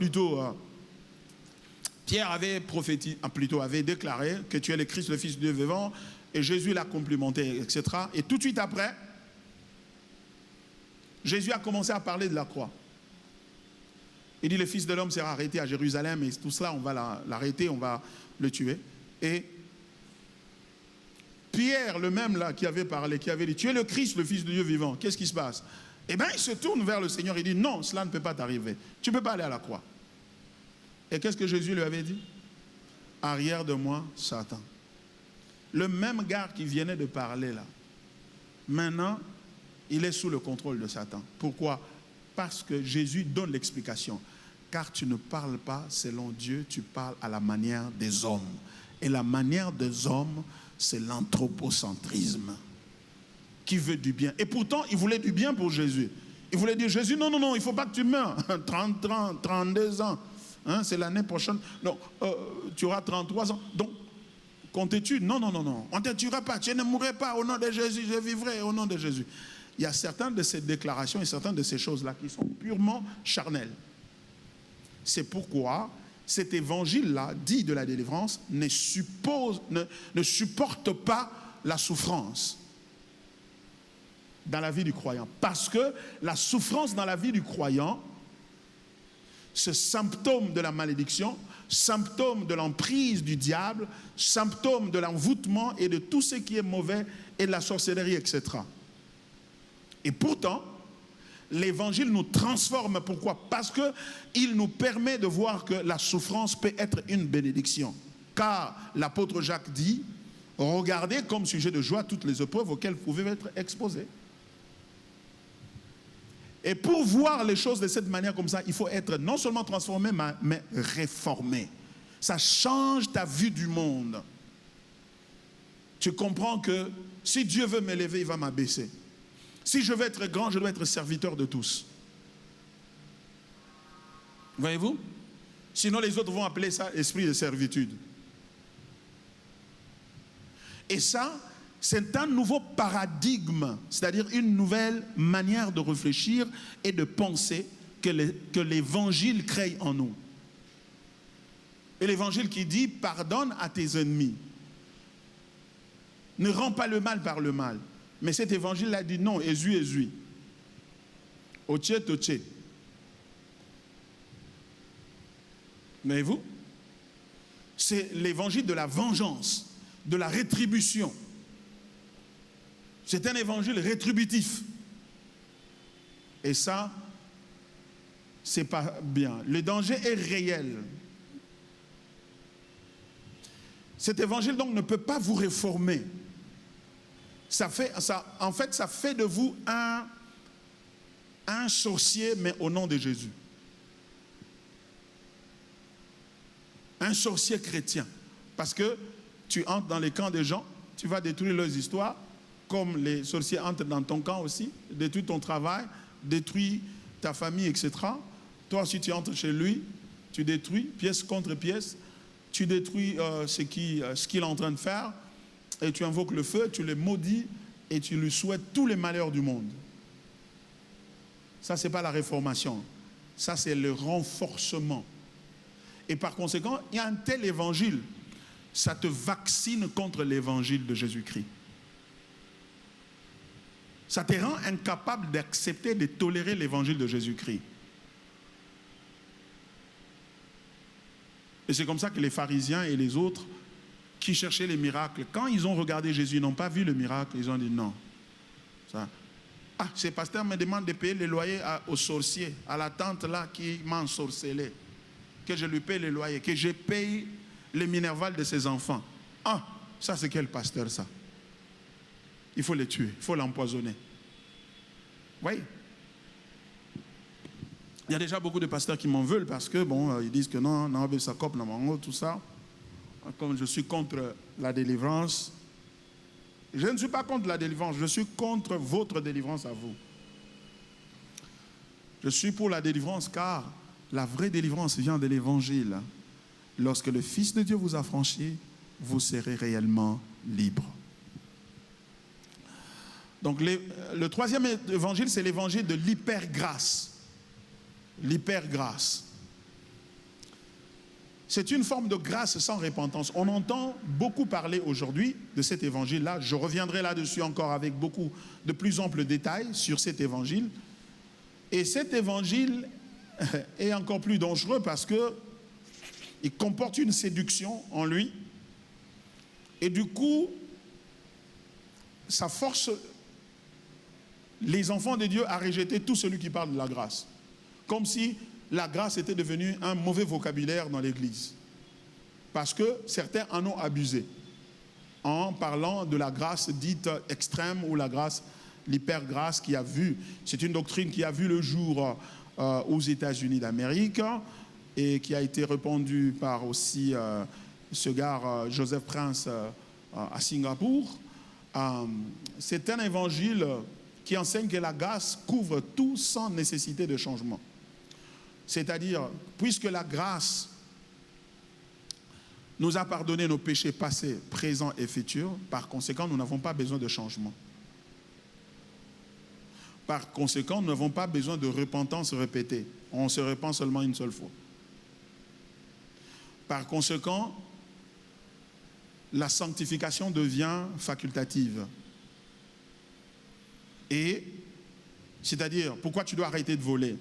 Pierre avait avait déclaré que tu es le Christ, le Fils de Dieu vivant, et Jésus l'a complimenté, etc. Et tout de suite après, Jésus a commencé à parler de la croix. Il dit, le Fils de l'homme sera arrêté à Jérusalem, et tout cela, on va l'arrêter, on va le tuer. Et Pierre, le même là qui avait parlé, qui avait dit, tu es le Christ, le Fils de Dieu vivant. Qu'est-ce qui se passe? Eh bien, il se tourne vers le Seigneur et dit, non, cela ne peut pas t'arriver. Tu ne peux pas aller à la croix. Et qu'est-ce que Jésus lui avait dit? Arrière de moi, Satan. Le même gars qui venait de parler là, maintenant, il est sous le contrôle de Satan. Pourquoi? Parce que Jésus donne l'explication. Car tu ne parles pas selon Dieu, tu parles à la manière des hommes. Et la manière des hommes, c'est l'anthropocentrisme. Qui veut du bien. Et pourtant, il voulait du bien pour Jésus. Il voulait dire, Jésus, non, non, non, il ne faut pas que tu meurs. 30, 32 ans. Hein, c'est l'année prochaine. Non, tu auras 33 ans. Donc, comptes-tu? Non, non, non, non. On ne te tuera pas. Tu ne mourrais pas au nom de Jésus. Je vivrai au nom de Jésus. Il y a certaines de ces déclarations et certaines de ces choses-là qui sont purement charnelles. C'est pourquoi cet évangile-là, dit de la délivrance, ne supporte pas la souffrance dans la vie du croyant. Parce que la souffrance dans la vie du croyant, ce symptôme de la malédiction, symptôme de l'emprise du diable, symptôme de l'envoûtement et de tout ce qui est mauvais et de la sorcellerie, etc. Et pourtant, l'évangile nous transforme. Pourquoi? Parce qu'il nous permet de voir que la souffrance peut être une bénédiction. Car l'apôtre Jacques dit, regardez comme sujet de joie toutes les épreuves auxquelles vous pouvez être exposés. Et pour voir les choses de cette manière comme ça, il faut être non seulement transformé, mais réformé. Ça change ta vue du monde. Tu comprends que si Dieu veut m'élever, il va m'abaisser. Si je veux être grand, je dois être serviteur de tous. Voyez-vous? Sinon, les autres vont appeler ça esprit de servitude. Et ça, c'est un nouveau paradigme, c'est-à-dire une nouvelle manière de réfléchir et de penser que l'évangile crée en nous. Et l'évangile qui dit, pardonne à tes ennemis. Ne rends pas le mal par le mal. Mais cet évangile-là dit non, Ezui, Ezui. Oche, Toche. Voyez-vous? C'est l'évangile de la vengeance, de la rétribution. C'est un évangile rétributif. Et ça, c'est pas bien. Le danger est réel. Cet évangile donc ne peut pas vous réformer. En fait, ça fait de vous un sorcier, mais au nom de Jésus. Un sorcier chrétien. Parce que tu entres dans les camps des gens, tu vas détruire leurs histoires, comme les sorciers entrent dans ton camp aussi, détruis ton travail, détruis ta famille, etc. Toi, si tu entres chez lui, tu détruis pièce contre pièce, tu détruis ce qu'il est en train de faire, et tu invoques le feu, tu le maudis, et tu lui souhaites tous les malheurs du monde. Ça, ce n'est pas la réformation. Ça, c'est le renforcement. Et par conséquent, il y a un tel évangile, ça te vaccine contre l'évangile de Jésus-Christ. Ça te rend incapable d'accepter, de tolérer l'évangile de Jésus-Christ. Et c'est comme ça que les pharisiens et les autres qui cherchaient les miracles, quand ils ont regardé Jésus, ils n'ont pas vu le miracle, ils ont dit non. Ça. Ah, ce pasteur me demande de payer le loyer au sorcier, à la tante là qui m'a ensorcelé. Que je lui paye le loyer, que je paye les minervales de ses enfants. Ah, ça c'est quel pasteur ça? Il faut le tuer, il faut l'empoisonner. Oui. Il y a déjà beaucoup de pasteurs qui m'en veulent parce que, bon, ils disent que non, non, ça coupe, non, tout ça. Comme je suis contre la délivrance. Je ne suis pas contre la délivrance, je suis contre votre délivrance à vous. Je suis pour la délivrance car la vraie délivrance vient de l'évangile. Lorsque le Fils de Dieu vous a franchi, vous serez réellement libre. Donc le troisième évangile, c'est l'évangile de l'hypergrâce. L'hypergrâce. C'est une forme de grâce sans repentance. On entend beaucoup parler aujourd'hui de cet évangile-là. Je reviendrai là-dessus encore avec beaucoup de plus amples détails sur cet évangile. Et cet évangile est encore plus dangereux parce qu'il comporte une séduction en lui. Et du coup, ça force les enfants de Dieu ont rejeté tout celui qui parle de la grâce. Comme si la grâce était devenue un mauvais vocabulaire dans l'Église. Parce que certains en ont abusé en parlant de la grâce dite extrême ou la grâce, l'hypergrâce qui a vu. C'est une doctrine qui a vu le jour aux États-Unis d'Amérique et qui a été répandue par aussi ce gars Joseph Prince à Singapour. C'est un évangile qui enseigne que la grâce couvre tout sans nécessité de changement. C'est-à-dire, puisque la grâce nous a pardonné nos péchés passés, présents et futurs, par conséquent, nous n'avons pas besoin de changement. Par conséquent, nous n'avons pas besoin de repentance répétée. On se repent seulement une seule fois. Par conséquent, la sanctification devient facultative. Et, c'est-à-dire, pourquoi tu dois arrêter de voler?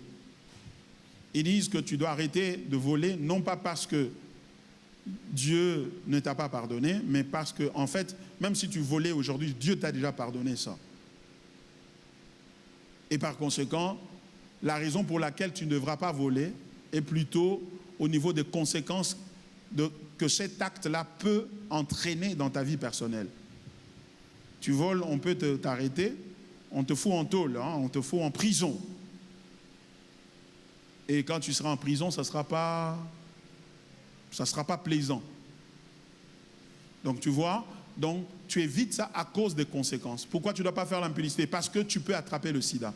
Ils disent que tu dois arrêter de voler, non pas parce que Dieu ne t'a pas pardonné, mais parce que, en fait, même si tu volais aujourd'hui, Dieu t'a déjà pardonné ça. Et par conséquent, la raison pour laquelle tu ne devras pas voler est plutôt au niveau des conséquences que cet acte-là peut entraîner dans ta vie personnelle. Tu voles, on peut t'arrêter, on te fout en tôle, hein, on te fout en prison. Et quand tu seras en prison, ça ne sera pas plaisant. Donc tu vois, donc tu évites ça à cause des conséquences. Pourquoi tu ne dois pas faire l'impudicité? Parce que tu peux attraper le sida.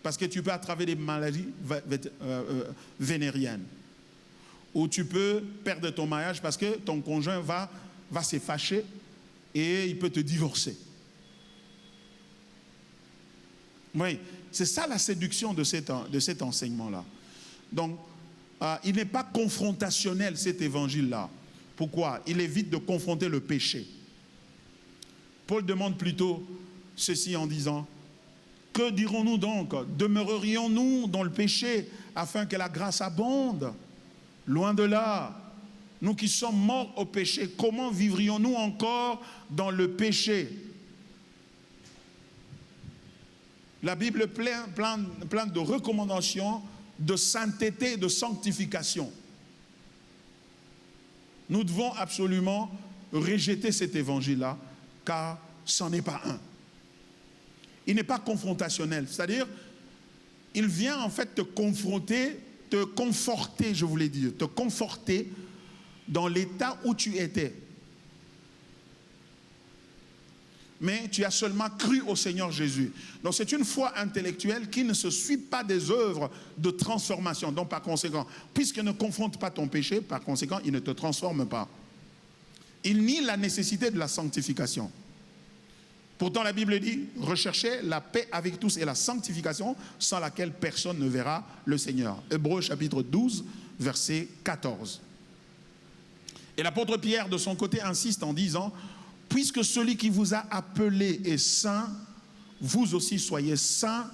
Parce que tu peux attraper des maladies vénériennes. Ou tu peux perdre ton mariage parce que ton conjoint va se fâcher et il peut te divorcer. Oui, c'est ça la séduction de cet enseignement-là. Donc, il n'est pas confrontationnel cet évangile-là. Pourquoi? Il évite de confronter le péché. Paul demande plutôt ceci en disant: que dirons-nous donc? Demeurerions-nous dans le péché afin que la grâce abonde? Loin de là. Nous qui sommes morts au péché, comment vivrions-nous encore dans le péché? La Bible est pleine de recommandations de sainteté et de sanctification. Nous devons absolument rejeter cet évangile-là, car c'en est pas un. Il n'est pas confrontationnel, c'est-à-dire, il vient en fait te confronter, te conforter, je voulais dire, te conforter dans l'état où tu étais. Mais tu as seulement cru au Seigneur Jésus. Donc c'est une foi intellectuelle qui ne se suit pas des œuvres de transformation. Donc par conséquent, puisqu'il ne confronte pas ton péché, par conséquent, il ne te transforme pas. Il nie la nécessité de la sanctification. Pourtant la Bible dit, recherchez la paix avec tous et la sanctification sans laquelle personne ne verra le Seigneur. Hébreux chapitre 12, verset 14. Et l'apôtre Pierre de son côté insiste en disant: puisque celui qui vous a appelé est saint, vous aussi soyez saints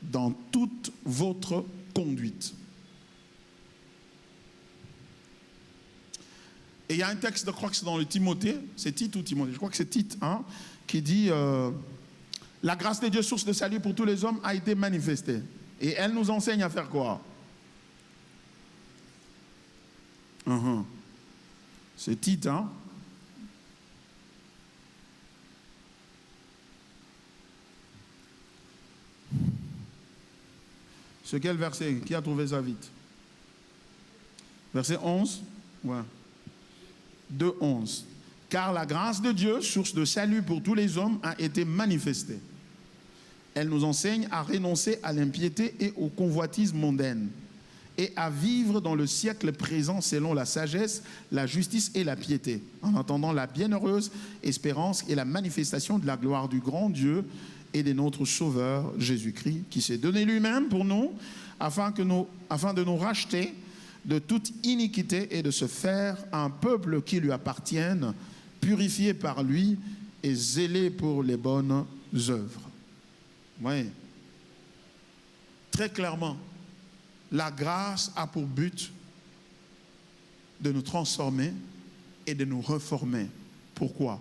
dans toute votre conduite. Et il y a un texte, je crois que c'est dans le Timothée, c'est Tite ou Timothée, je crois que c'est Tite, hein, qui dit la grâce de Dieu, source de salut pour tous les hommes, a été manifestée. Et elle nous enseigne à faire quoi? C'est Tite, hein? C'est quel verset? Qui a trouvé ça vite? Verset 11? Ouais. 2:11. Car la grâce de Dieu, source de salut pour tous les hommes, a été manifestée. Elle nous enseigne à renoncer à l'impiété et aux convoitises mondaines et à vivre dans le siècle présent selon la sagesse, la justice et la piété, en attendant la bienheureuse espérance et la manifestation de la gloire du grand Dieu et de notre Sauveur Jésus-Christ, qui s'est donné lui-même pour nous, afin de nous racheter de toute iniquité et de se faire un peuple qui lui appartienne, purifié par lui et zélé pour les bonnes œuvres. Oui. Très clairement, la grâce a pour but de nous transformer et de nous reformer. Pourquoi?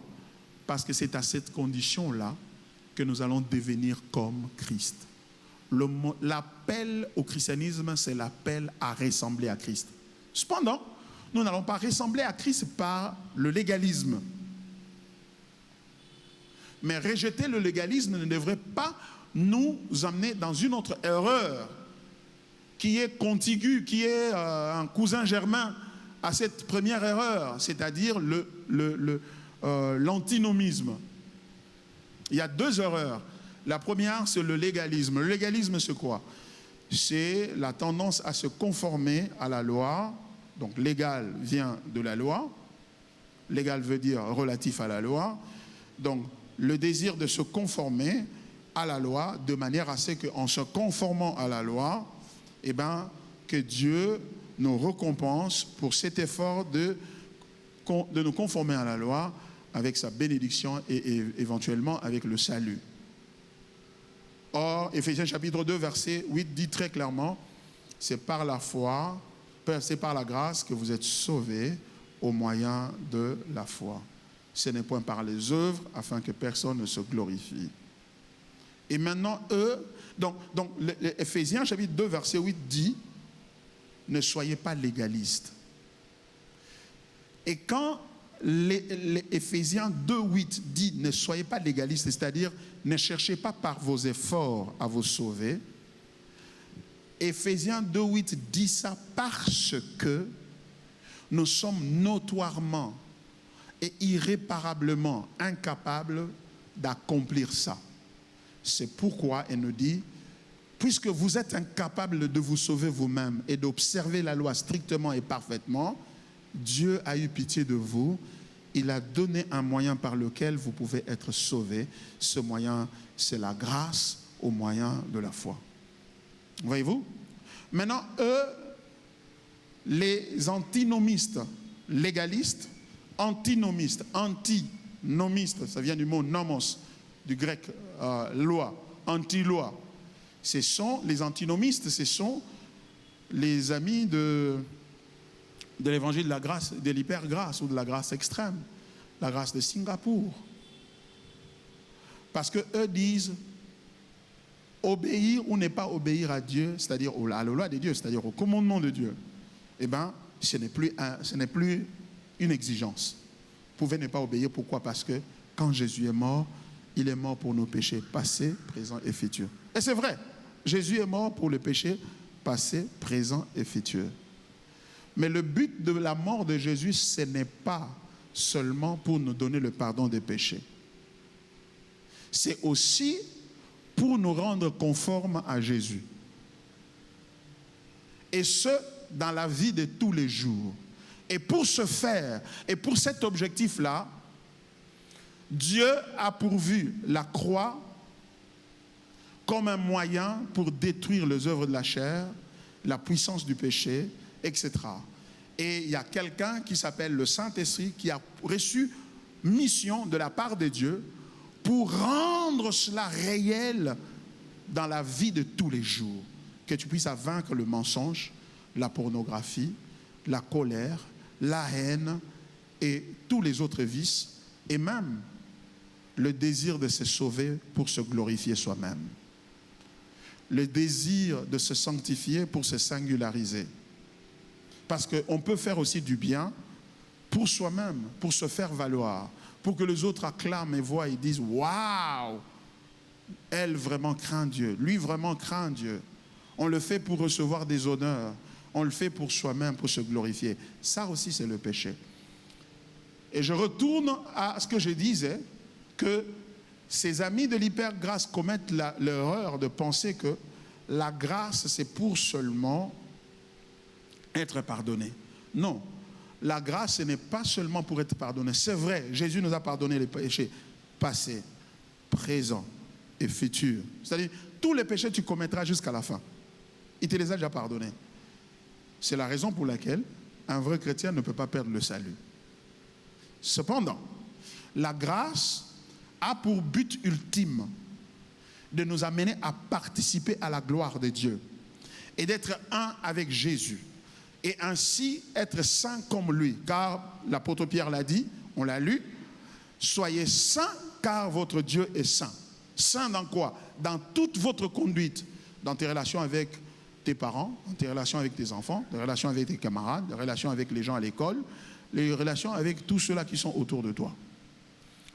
Parce que c'est à cette condition-là que nous allons devenir comme Christ. L'appel au christianisme, c'est l'appel à ressembler à Christ. Cependant, nous n'allons pas ressembler à Christ par le légalisme. Mais rejeter le légalisme ne devrait pas nous amener dans une autre erreur qui est contiguë, qui est un cousin germain à cette première erreur, c'est-à-dire l'antinomisme. Il y a deux erreurs. La première, c'est le légalisme. Le légalisme, c'est quoi? C'est la tendance à se conformer à la loi. Donc, légal vient de la loi. Légal veut dire relatif à la loi. Donc, le désir de se conformer à la loi de manière à ce qu'en se conformant à la loi, eh ben, que Dieu nous récompense pour cet effort de nous conformer à la loi avec sa bénédiction et éventuellement avec le salut. Or, Éphésiens chapitre 2, verset 8 dit très clairement, c'est par la foi, c'est par la grâce que vous êtes sauvés au moyen de la foi. Ce n'est point par les œuvres afin que personne ne se glorifie. Et maintenant, donc Éphésiens chapitre 2, verset 8 dit, ne soyez pas légalistes. Et quand Éphésiens 2, 8 dit, ne soyez pas légalistes, c'est-à-dire, ne cherchez pas par vos efforts à vous sauver, Éphésiens 2, 8 dit ça parce que nous sommes notoirement et irréparablement incapables d'accomplir ça. C'est pourquoi elle nous dit, puisque vous êtes incapables de vous sauver vous-même et d'observer la loi strictement et parfaitement, Dieu a eu pitié de vous. Il a donné un moyen par lequel vous pouvez être sauvés. Ce moyen, c'est la grâce au moyen de la foi. Voyez-vous? Maintenant, les antinomistes, légalistes, antinomistes, ça vient du mot nomos, du grec loi, anti-loi. Ce sont les antinomistes, ce sont les amis de l'évangile de la grâce, de l'hypergrâce ou de la grâce extrême, la grâce de Singapour. Parce qu'eux disent obéir ou ne pas obéir à Dieu, c'est-à-dire à la loi de Dieu, c'est-à-dire au commandement de Dieu, eh bien, ce n'est plus une exigence. Vous pouvez ne pas obéir, pourquoi? Parce que quand Jésus est mort, il est mort pour nos péchés passés, présents et futurs. Et c'est vrai, Jésus est mort pour le péché passé, présent et futur. Mais le but de la mort de Jésus, ce n'est pas seulement pour nous donner le pardon des péchés. C'est aussi pour nous rendre conformes à Jésus. Et ce, dans la vie de tous les jours. Et pour ce faire, et pour cet objectif-là, Dieu a pourvu la croix comme un moyen pour détruire les œuvres de la chair, la puissance du péché, etc. Et il y a quelqu'un qui s'appelle le Saint-Esprit qui a reçu mission de la part de Dieu pour rendre cela réel dans la vie de tous les jours. Que tu puisses vaincre le mensonge, la pornographie, la colère, la haine et tous les autres vices, et même le désir de se sauver pour se glorifier soi-même. Le désir de se sanctifier pour se singulariser. Parce qu'on peut faire aussi du bien pour soi-même, pour se faire valoir, pour que les autres acclament et voient et disent « Waouh, elle vraiment craint Dieu, lui vraiment craint Dieu. » On le fait pour recevoir des honneurs, on le fait pour soi-même, pour se glorifier. Ça aussi, c'est le péché. Et je retourne à ce que je disais, que ces amis de l'hypergrâce commettent l'erreur de penser que la grâce, c'est pour seulement être pardonné. Non, la grâce, ce n'est pas seulement pour être pardonné. C'est vrai, Jésus nous a pardonné les péchés passés, présents et futurs. C'est-à-dire, tous les péchés tu commettras jusqu'à la fin. Il te les a déjà pardonnés. C'est la raison pour laquelle un vrai chrétien ne peut pas perdre le salut. Cependant, la grâce a pour but ultime de nous amener à participer à la gloire de Dieu et d'être un avec Jésus et ainsi être saint comme lui. Car l'apôtre Pierre l'a dit, on l'a lu, soyez saints car votre Dieu est saint. Saint dans quoi? Dans toute votre conduite, dans tes relations avec tes parents, dans tes relations avec tes enfants, tes relations avec tes camarades, tes relations avec les gens à l'école, les relations avec tous ceux-là qui sont autour de toi.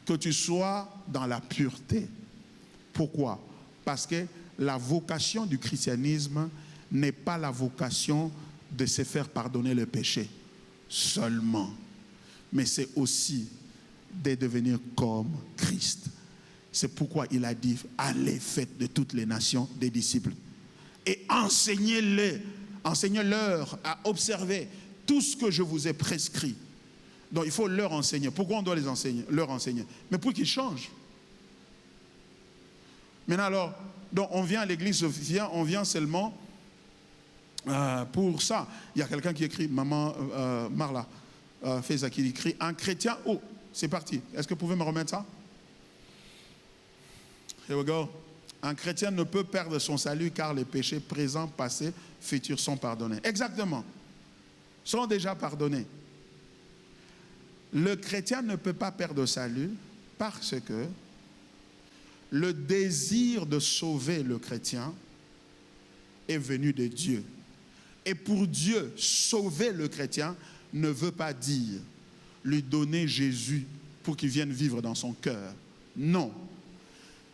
Que tu sois dans la pureté. Pourquoi? Parce que la vocation du christianisme n'est pas la vocation de se faire pardonner le péché seulement, mais c'est aussi de devenir comme Christ. C'est pourquoi il a dit, allez, faites de toutes les nations des disciples et enseignez-leur à observer tout ce que je vous ai prescrit. Donc il faut leur enseigner. Pourquoi on doit les enseigner, leur enseigner? Mais pour qu'ils changent. Maintenant alors, donc on vient à l'église, on vient seulement pour ça. Il y a quelqu'un qui écrit, maman Marla Feza, qui écrit, un chrétien, oh, c'est parti. Est-ce que vous pouvez me remettre ça? Here we go. Un chrétien ne peut perdre son salut car les péchés présents, passés, futurs sont pardonnés. Exactement. Sont déjà pardonnés. Le chrétien ne peut pas perdre le salut parce que le désir de sauver le chrétien est venu de Dieu. Et pour Dieu, sauver le chrétien ne veut pas dire lui donner Jésus pour qu'il vienne vivre dans son cœur. Non.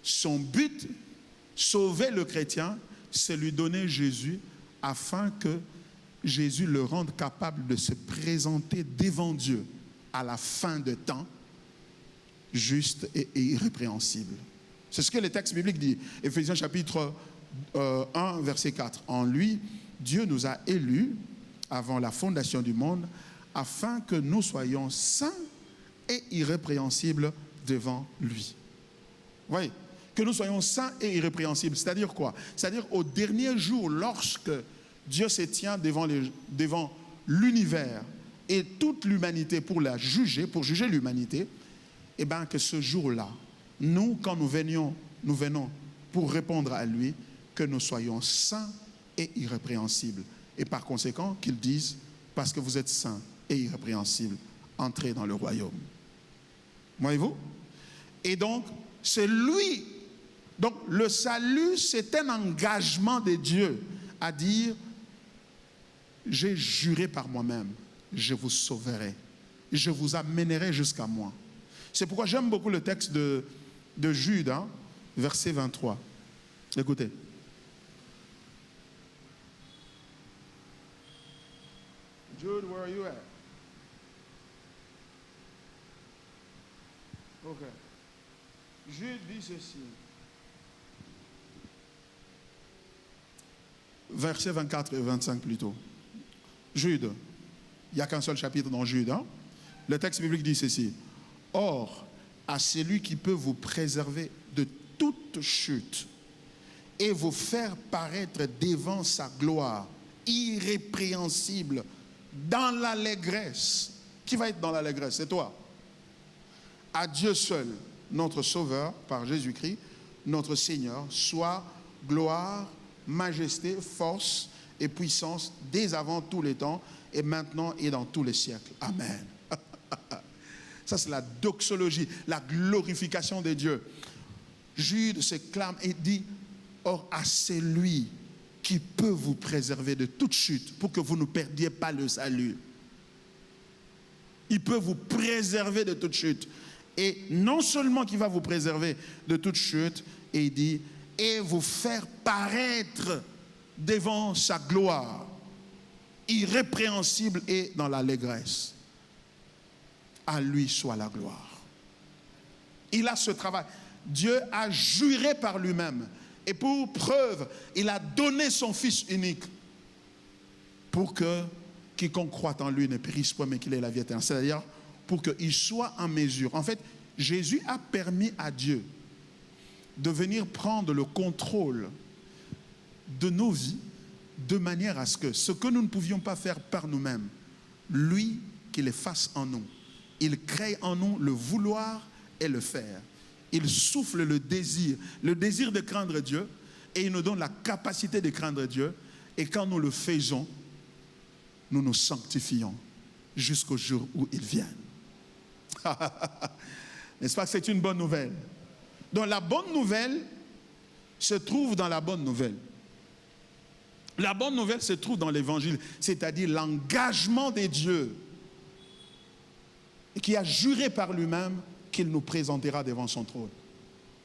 Son but, sauver le chrétien, c'est lui donner Jésus afin que Jésus le rende capable de se présenter devant Dieu à la fin de temps, juste et irrépréhensible. C'est ce que le texte biblique dit. Éphésiens chapitre 1, verset 4. En lui, Dieu nous a élus avant la fondation du monde afin que nous soyons saints et irrépréhensibles devant lui. Vous voyez? Que nous soyons saints et irrépréhensibles. C'est-à-dire quoi? C'est-à-dire au dernier jour, lorsque Dieu se tient devant l'univers et toute l'humanité pour juger l'humanité, et bien que ce jour-là, nous, quand nous venons pour répondre à lui, que nous soyons saints et irrépréhensibles. Et par conséquent, qu'ils disent, parce que vous êtes saints et irrépréhensibles, entrez dans le royaume. Voyez-vous? Et donc, c'est lui. Donc, le salut, c'est un engagement de Dieu à dire, j'ai juré par moi-même, je vous sauverai, je vous amènerai jusqu'à moi. C'est pourquoi j'aime beaucoup le texte de Jude, hein, verset 23. Écoutez. Jude, where are you at? Ok. Jude dit ceci. Versets 24 et 25 plutôt. Jude. Il n'y a qu'un seul chapitre dans Jude. Hein? Le texte biblique dit ceci. Or, à celui qui peut vous préserver de toute chute et vous faire paraître devant sa gloire, irrépréhensible, dans l'allégresse. Qui va être dans l'allégresse? C'est toi. À Dieu seul, notre Sauveur, par Jésus-Christ, notre Seigneur, soit gloire, majesté, force et puissance dès avant tous les temps et maintenant et dans tous les siècles. Amen. Ça, c'est la doxologie, la glorification de Dieu. Jude s'exclame et dit, or à celui qui peut vous préserver de toute chute pour que vous ne perdiez pas le salut. Il peut vous préserver de toute chute. Et non seulement qu'il va vous préserver de toute chute, et il dit, et vous faire paraître devant sa gloire, irrépréhensible et dans l'allégresse. À lui soit la gloire. Il a ce travail. Dieu a juré par lui-même. Et pour preuve, il a donné son Fils unique pour que quiconque croit en lui ne périsse pas, mais qu'il ait la vie éternelle. C'est-à-dire pour qu'il soit en mesure. En fait, Jésus a permis à Dieu de venir prendre le contrôle de nos vies de manière à ce que nous ne pouvions pas faire par nous-mêmes, lui, qu'il le fasse en nous. Il crée en nous le vouloir et le faire. Il souffle le désir de craindre Dieu, et il nous donne la capacité de craindre Dieu. Et quand nous le faisons, nous nous sanctifions jusqu'au jour où il vienne. N'est-ce pas que c'est une bonne nouvelle? Donc la bonne nouvelle se trouve dans la bonne nouvelle. La bonne nouvelle se trouve dans l'évangile, c'est-à-dire l'engagement des dieux qui a juré par lui-même qu'il nous présentera devant son trône.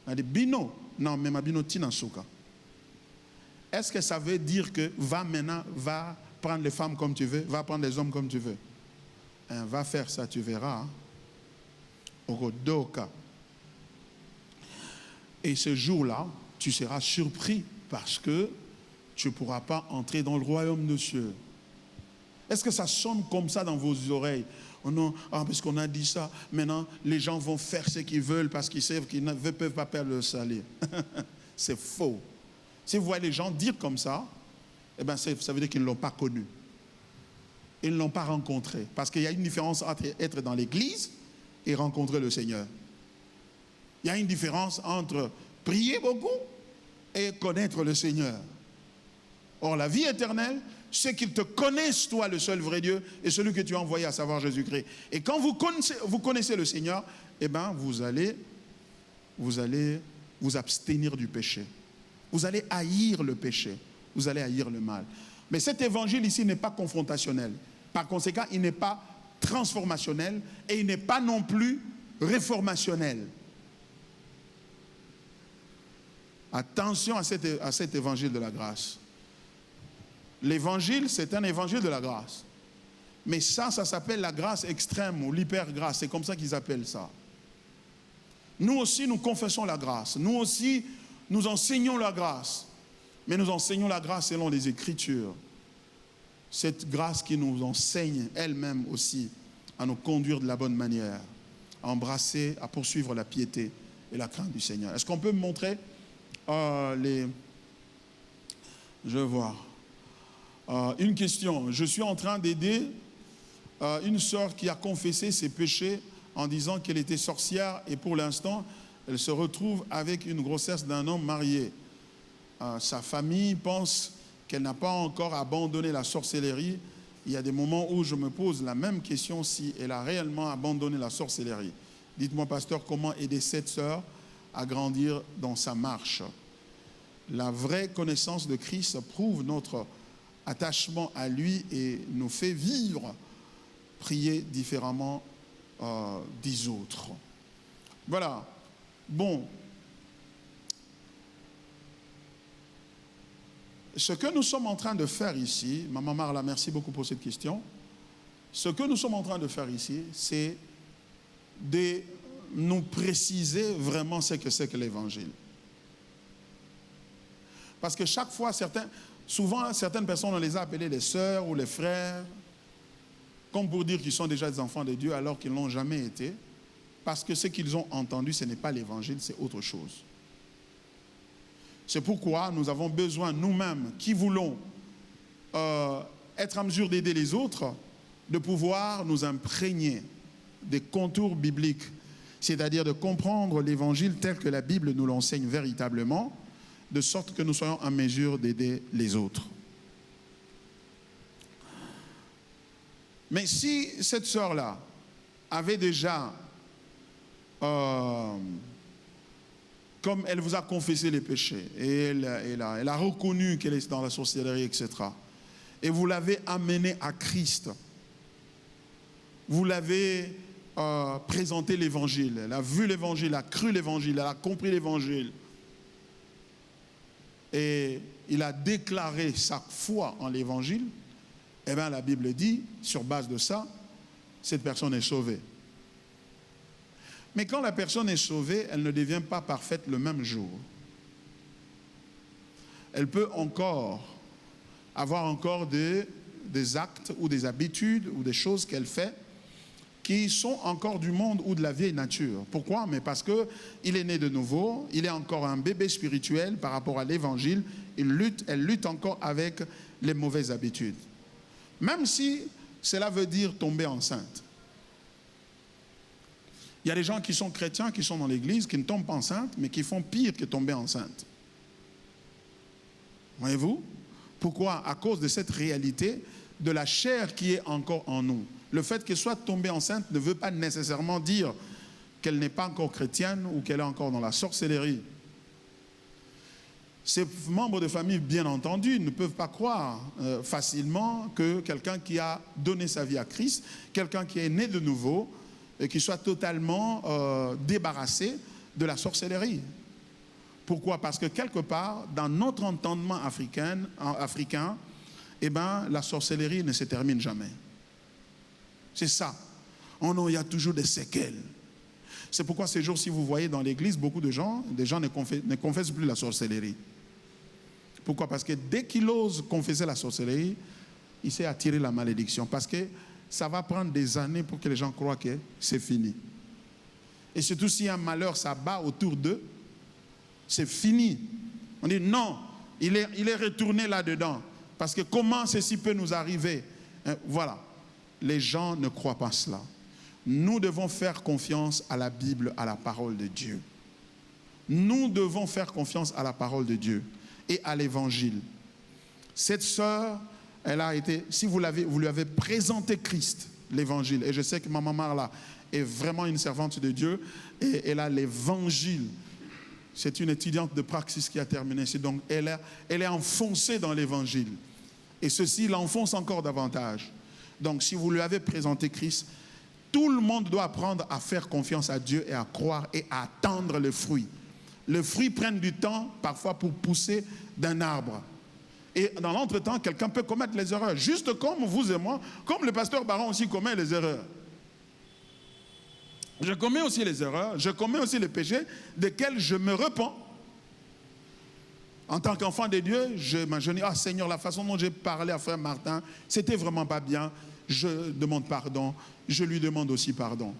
On a dit, Bino, non, mais ma Bino Tinansuka. Est-ce que ça veut dire que va maintenant, va prendre les femmes comme tu veux, va prendre les hommes comme tu veux? Hein, va faire ça, tu verras. Hein? Et ce jour-là, tu seras surpris parce que tu ne pourras pas entrer dans le royaume de cieux. Est-ce que ça sonne comme ça dans vos oreilles? Oh non, parce qu'on a dit ça, maintenant les gens vont faire ce qu'ils veulent parce qu'ils savent qu'ils ne peuvent pas perdre le salaire. C'est faux. Si vous voyez les gens dire comme ça, eh ben ça veut dire qu'ils ne l'ont pas connu. Ils ne l'ont pas rencontré. Parce qu'il y a une différence entre être dans l'église et rencontrer le Seigneur. Il y a une différence entre prier beaucoup et connaître le Seigneur. Or, la vie éternelle, c'est qu'ils te connaissent, toi, le seul vrai Dieu, et celui que tu as envoyé, à savoir Jésus-Christ. Et quand vous connaissez le Seigneur, eh bien, vous allez vous abstenir du péché. Vous allez haïr le péché. Vous allez haïr le mal. Mais cet évangile ici n'est pas confrontationnel. Par conséquent, il n'est pas transformationnel et il n'est pas non plus réformationnel. Attention à cet évangile de la grâce. L'évangile, c'est un évangile de la grâce. Mais ça s'appelle la grâce extrême ou l'hyper-grâce. C'est comme ça qu'ils appellent ça. Nous aussi, nous confessons la grâce. Nous aussi, nous enseignons la grâce. Mais nous enseignons la grâce selon les Écritures. Cette grâce qui nous enseigne elle-même aussi à nous conduire de la bonne manière, à embrasser, à poursuivre la piété et la crainte du Seigneur. Est-ce qu'on peut me montrer Je vois. Une question. Je suis en train d'aider une sœur qui a confessé ses péchés en disant qu'elle était sorcière et pour l'instant, elle se retrouve avec une grossesse d'un homme marié. Sa famille pense qu'elle n'a pas encore abandonné la sorcellerie. Il y a des moments où je me pose la même question si elle a réellement abandonné la sorcellerie. Dites-moi, pasteur, comment aider cette sœur à grandir dans sa marche? La vraie connaissance de Christ prouve notre attachement à lui et nous fait vivre, prier différemment des autres. Voilà. Bon. Ce que nous sommes en train de faire ici, Maman Marla, merci beaucoup pour cette question. Ce que nous sommes en train de faire ici, c'est de nous préciser vraiment ce que c'est que l'évangile. Parce que chaque fois, souvent, certaines personnes, on les a appelés les sœurs ou les frères, comme pour dire qu'ils sont déjà des enfants de Dieu alors qu'ils ne l'ont jamais été, parce que ce qu'ils ont entendu, ce n'est pas l'évangile, c'est autre chose. C'est pourquoi nous avons besoin, nous-mêmes, qui voulons être en mesure d'aider les autres, de pouvoir nous imprégner des contours bibliques, c'est-à-dire de comprendre l'évangile tel que la Bible nous l'enseigne véritablement, de sorte que nous soyons en mesure d'aider les autres. Mais si cette sœur-là avait déjà, comme elle vous a confessé les péchés, et elle a reconnu qu'elle est dans la sorcellerie, etc., et vous l'avez amenée à Christ, vous l'avez présenté l'évangile, elle a vu l'évangile, elle a cru l'évangile, elle a compris l'évangile, et il a déclaré sa foi en l'évangile, eh bien la Bible dit, sur base de ça, cette personne est sauvée. Mais quand la personne est sauvée, elle ne devient pas parfaite le même jour. Elle peut encore avoir encore des actes ou des habitudes ou des choses qu'elle fait qui sont encore du monde ou de la vieille nature. Pourquoi? Mais parce qu'il est né de nouveau, il est encore un bébé spirituel par rapport à l'évangile, elle lutte encore avec les mauvaises habitudes. Même si cela veut dire tomber enceinte. Il y a des gens qui sont chrétiens, qui sont dans l'église, qui ne tombent pas enceintes, mais qui font pire que tomber enceinte. Voyez-vous? Pourquoi? À cause de cette réalité de la chair qui est encore en nous. Le fait qu'elle soit tombée enceinte ne veut pas nécessairement dire qu'elle n'est pas encore chrétienne ou qu'elle est encore dans la sorcellerie. Ces membres de famille, bien entendu, ne peuvent pas croire facilement que quelqu'un qui a donné sa vie à Christ, quelqu'un qui est né de nouveau, et qui soit totalement débarrassé de la sorcellerie. Pourquoi? Parce que quelque part, dans notre entendement africain, eh ben, la sorcellerie ne se termine jamais. C'est ça. Oh non, il y a toujours des séquelles. C'est pourquoi ces jours-ci, vous voyez dans l'église, beaucoup de gens ne confessent plus la sorcellerie. Pourquoi? Parce que dès qu'il ose confesser la sorcellerie, il s'est attiré la malédiction. Parce que ça va prendre des années pour que les gens croient que c'est fini. Et surtout si un malheur s'abat autour d'eux, c'est fini. On dit non, il est retourné là-dedans. Parce que comment ceci peut nous arriver? Voilà. Les gens ne croient pas cela. Nous devons faire confiance à la Bible, à la parole de Dieu. Nous devons faire confiance à la parole de Dieu et à l'évangile. Cette sœur, elle a été, si vous lui avez présenté Christ, l'évangile, et je sais que Maman Marla est vraiment une servante de Dieu, et elle a l'évangile. C'est une étudiante de Praxis qui a terminé ici, donc elle est enfoncée dans l'évangile. Et ceci l'enfonce encore davantage. Donc si vous lui avez présenté Christ, tout le monde doit apprendre à faire confiance à Dieu et à croire et à attendre le fruit. Les fruits prennent du temps parfois pour pousser d'un arbre. Et dans l'entretemps, quelqu'un peut commettre les erreurs, juste comme vous et moi, comme le pasteur Baron aussi commet les erreurs. Je commets aussi les erreurs, je commets aussi les péchés desquels je me repens. En tant qu'enfant de Dieu, je dis, ah Seigneur, la façon dont j'ai parlé à frère Martin, c'était vraiment pas bien. Je demande pardon, je lui demande aussi pardon.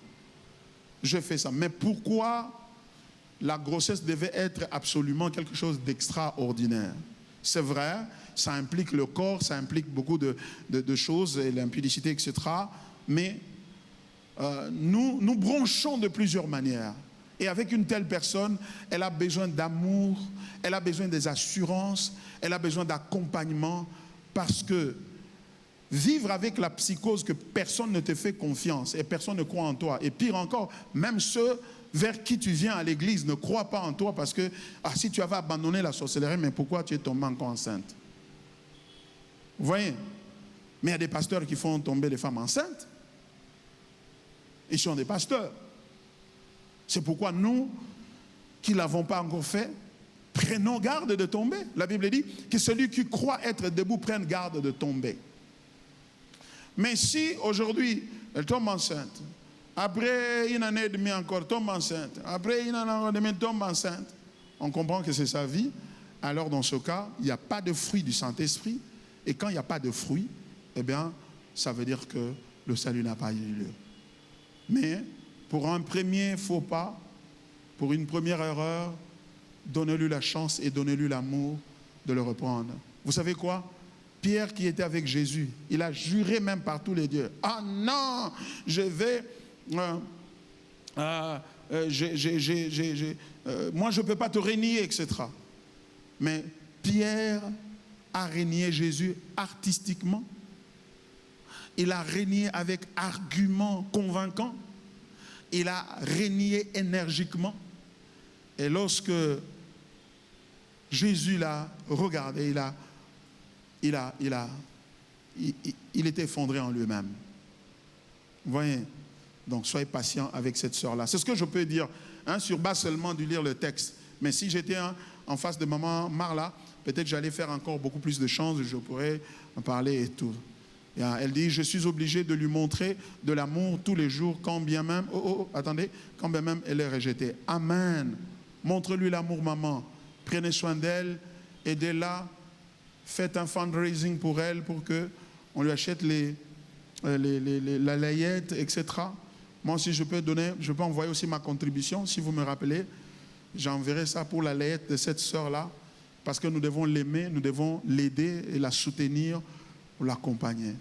Je fais ça. Mais pourquoi la grossesse devait être absolument quelque chose d'extraordinaire? C'est vrai, ça implique le corps, ça implique beaucoup de choses, l'impudicité, etc. Mais nous bronchons de plusieurs manières. Et avec une telle personne, elle a besoin d'amour, elle a besoin des assurances, elle a besoin d'accompagnement, parce que vivre avec la psychose que personne ne te fait confiance et personne ne croit en toi, et pire encore, même ceux vers qui tu viens à l'église ne croient pas en toi parce que si tu avais abandonné la sorcellerie, mais pourquoi tu es tombée encore enceinte? Vous voyez? Mais il y a des pasteurs qui font tomber les femmes enceintes. Ils sont des pasteurs. C'est pourquoi nous, qui ne l'avons pas encore fait, prenons garde de tomber. La Bible dit que celui qui croit être debout prenne garde de tomber. Mais si aujourd'hui, elle tombe enceinte, après une année et demie encore, tombe enceinte, après une année et demie, tombe enceinte, on comprend que c'est sa vie. Alors dans ce cas, il n'y a pas de fruit du Saint-Esprit. Et quand il n'y a pas de fruit, eh bien, ça veut dire que le salut n'a pas eu lieu. Mais pour un premier faux pas, pour une première erreur, donnez-lui la chance et donnez-lui l'amour de le reprendre. Vous savez quoi? Pierre qui était avec Jésus, il a juré même par tous les dieux. Ah non, je vais... moi je ne peux pas te renier, etc. Mais Pierre a renié Jésus artistiquement. Il a renié avec arguments convaincants. Il a renié énergiquement. Et lorsque Jésus l'a regardé, il était effondré en lui-même. Vous voyez? Donc soyez patient avec cette sœur-là. C'est ce que je peux dire, sur base seulement de lire le texte. Mais si j'étais en face de maman Marla, peut-être j'allais faire encore beaucoup plus de chance, je pourrais en parler et tout. Et elle dit, je suis obligé de lui montrer de l'amour tous les jours, quand bien même, quand bien même elle est rejetée. Amen. Montre-lui l'amour, maman. Prenez soin d'elle, aidez-la. Faites un fundraising pour elle, pour qu'on lui achète la layette, etc. Moi aussi, je peux envoyer aussi ma contribution, si vous me rappelez. J'enverrai ça pour la layette de cette sœur-là, parce que nous devons l'aimer, nous devons l'aider et la soutenir, pour l'accompagner.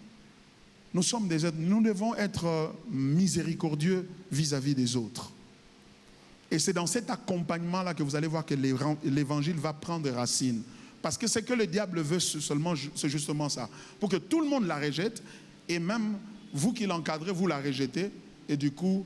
Nous sommes des êtres, nous devons être miséricordieux vis-à-vis des autres. Et c'est dans cet accompagnement-là que vous allez voir que l'évangile va prendre racine. Parce que ce que le diable veut seulement, c'est justement ça. Pour que tout le monde la rejette, et même vous qui l'encadrez, vous la rejetez, et du coup,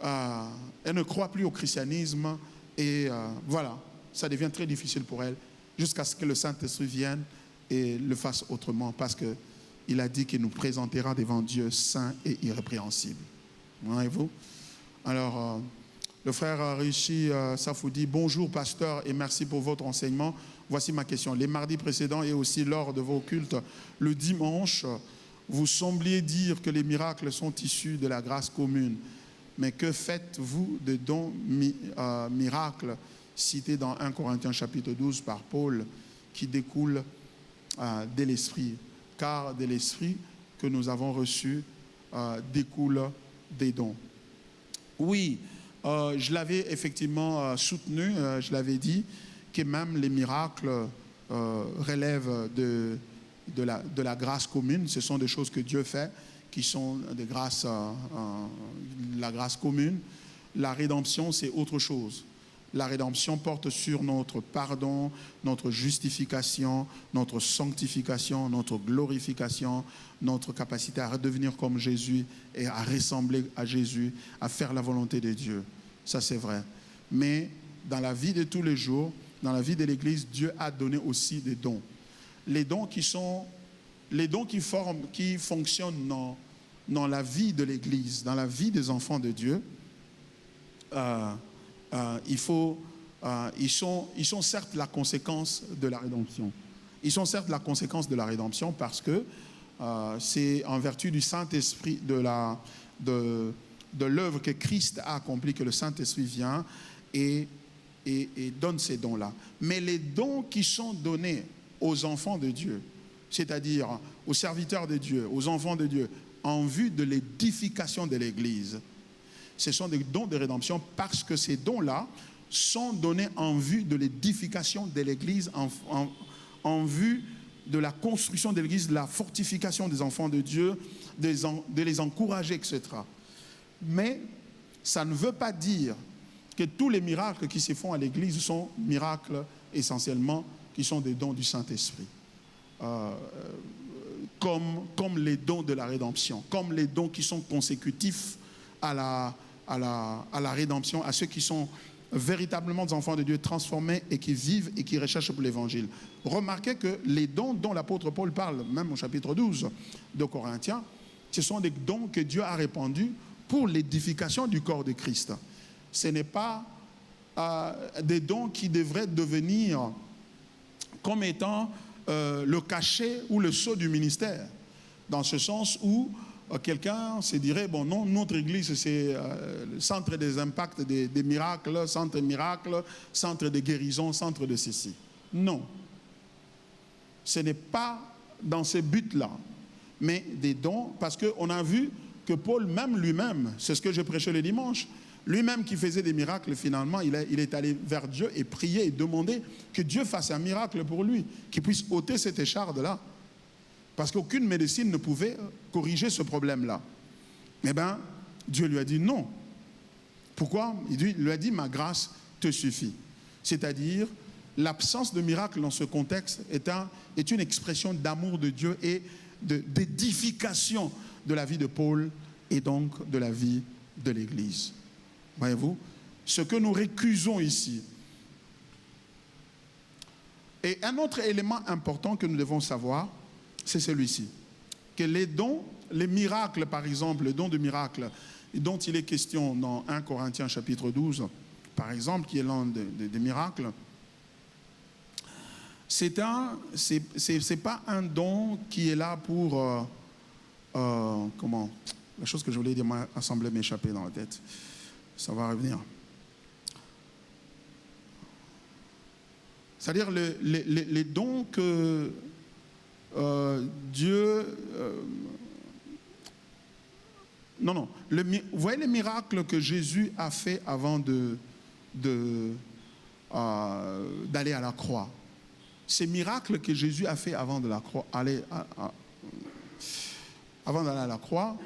elle ne croit plus au christianisme et voilà, ça devient très difficile pour elle jusqu'à ce que le Saint-Esprit vienne et le fasse autrement parce qu'il a dit qu'il nous présentera devant Dieu saint et irrépréhensible. Voyez-vous? Alors, le frère Rishi Safoudi, bonjour pasteur et merci pour votre enseignement. Voici ma question. Les mardis précédents et aussi lors de vos cultes, le dimanche, vous sembliez dire que les miracles sont issus de la grâce commune. Mais que faites-vous des dons miracles cités dans 1 Corinthiens chapitre 12 par Paul qui découlent de l'Esprit? Car de l'Esprit que nous avons reçu découlent des dons. Oui, je l'avais effectivement soutenu, je l'avais dit, que même les miracles relèvent de la grâce commune. Ce sont des choses que Dieu fait, qui sont des grâces, la grâce commune. La rédemption, c'est autre chose. La rédemption porte sur notre pardon, notre justification, notre sanctification, notre glorification, notre capacité à redevenir comme Jésus et à ressembler à Jésus, à faire la volonté de Dieu. Ça, c'est vrai. Mais dans la vie de tous les jours, dans la vie de l'Église, Dieu a donné aussi des dons. Les dons qui fonctionnent dans la vie de l'Église, dans la vie des enfants de Dieu, ils sont certes la conséquence de la rédemption. Ils sont certes la conséquence de la rédemption parce que c'est en vertu du Saint-Esprit, de l'œuvre que Christ a accomplie, que le Saint-Esprit vient et donne ces dons-là. Mais les dons qui sont donnés aux enfants de Dieu, c'est-à-dire aux serviteurs de Dieu, aux enfants de Dieu, en vue de l'édification de l'Église, ce sont des dons de rédemption parce que ces dons-là sont donnés en vue de l'édification de l'Église, en vue de la construction de l'Église, de la fortification des enfants de Dieu, de les encourager, etc. Mais ça ne veut pas dire que tous les miracles qui se font à l'Église sont miracles essentiellement qui sont des dons du Saint-Esprit. Comme les dons de la rédemption, comme les dons qui sont consécutifs à la rédemption, à ceux qui sont véritablement des enfants de Dieu transformés et qui vivent et qui recherchent pour l'Évangile. Remarquez que les dons dont l'apôtre Paul parle, même au chapitre 12 de Corinthiens, ce sont des dons que Dieu a répandus pour l'édification du corps de Christ. Ce n'est pas des dons qui devraient devenir comme étant le cachet ou le sceau du ministère, dans ce sens où quelqu'un se dirait, bon non, notre église c'est le centre des impacts des miracles, centre miracle, centre de guérison, centre de ceci. Non, ce n'est pas dans ce but-là, mais des dons, parce qu'on a vu que Paul même lui-même, c'est ce que je prêchais le dimanche, lui-même qui faisait des miracles, finalement, il est allé vers Dieu et prier et demander que Dieu fasse un miracle pour lui, qu'il puisse ôter cette écharde-là. Parce qu'aucune médecine ne pouvait corriger ce problème-là. Eh bien, Dieu lui a dit non. Pourquoi? Il lui a dit, ma grâce te suffit. C'est-à-dire, l'absence de miracle dans ce contexte est une expression d'amour de Dieu et d'édification de la vie de Paul et donc de la vie de l'Église. Voyez-vous, ce que nous récusons ici. Et un autre élément important que nous devons savoir, c'est celui-ci. Que les dons, les miracles par exemple, les dons de miracles dont il est question dans 1 Corinthiens chapitre 12, par exemple, qui est l'un des miracles, c'est pas un don qui est là pour... comment? La chose que je voulais dire m'a semblé m'échapper dans la tête. Ça va revenir. C'est-à-dire les dons que Dieu... vous voyez les miracles que Jésus a fait avant d'aller à la croix. Ces miracles que Jésus a fait avant de la croix, avant d'aller à la croix,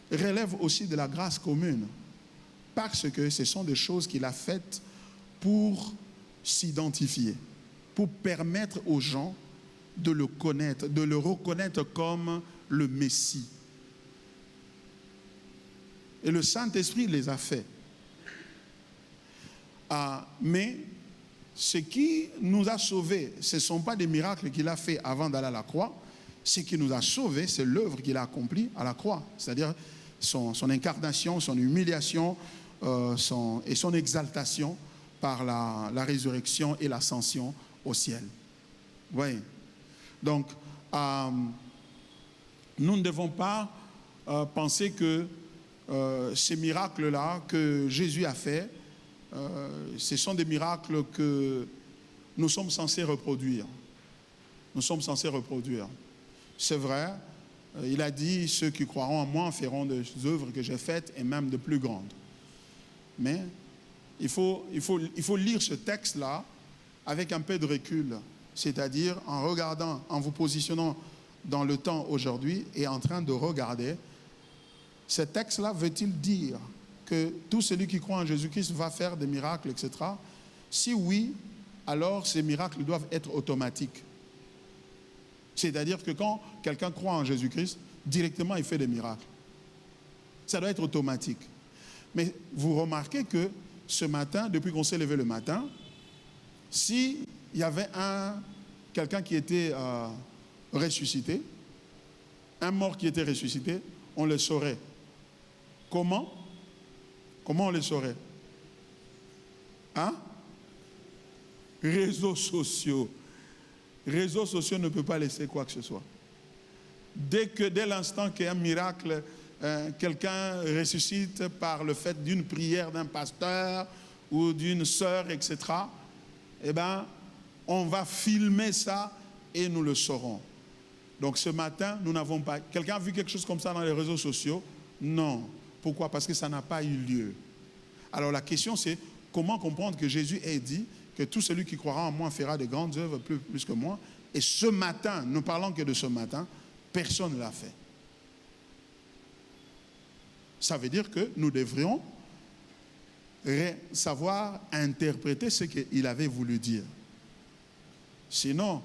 relèvent aussi de la grâce commune. Parce que ce sont des choses qu'il a faites pour s'identifier, pour permettre aux gens de le connaître, de le reconnaître comme le Messie. Et le Saint-Esprit les a fait. Mais ce qui nous a sauvés, ce ne sont pas des miracles qu'il a fait avant d'aller à la croix. Ce qui nous a sauvés, c'est l'œuvre qu'il a accomplie à la croix. C'est-à-dire son incarnation, son humiliation et son exaltation par la résurrection et l'ascension au ciel. Oui. Donc, nous ne devons pas penser que ces miracles-là que Jésus a fait, ce sont des miracles que nous sommes censés reproduire. Nous sommes censés reproduire. C'est vrai, il a dit, ceux qui croiront en moi feront des œuvres que j'ai faites et même de plus grandes. Mais il faut lire ce texte-là avec un peu de recul, c'est-à-dire en regardant, en vous positionnant dans le temps aujourd'hui et en train de regarder, ce texte-là veut-il dire que tout celui qui croit en Jésus-Christ va faire des miracles, etc. Si oui, alors ces miracles doivent être automatiques. C'est-à-dire que quand quelqu'un croit en Jésus-Christ, directement il fait des miracles. Ça doit être automatique. Mais vous remarquez que ce matin, depuis qu'on s'est levé le matin, s'il y avait quelqu'un qui était ressuscité, un mort qui était ressuscité, on le saurait. Comment? Comment on le saurait? Hein? Réseaux sociaux. Réseaux sociaux ne peuvent pas laisser quoi que ce soit. Dès l'instant qu'il y a un miracle, quelqu'un ressuscite par le fait d'une prière d'un pasteur ou d'une sœur, etc., eh bien, on va filmer ça et nous le saurons. Donc ce matin, nous n'avons pas... Quelqu'un a vu quelque chose comme ça dans les réseaux sociaux? Non. Pourquoi? Parce que ça n'a pas eu lieu. Alors la question c'est, comment comprendre que Jésus ait dit que tout celui qui croira en moi fera de grandes œuvres plus que moi? Et ce matin, ne parlons que de ce matin, personne ne l'a fait. Ça veut dire que nous devrions savoir interpréter ce qu'il avait voulu dire. Sinon,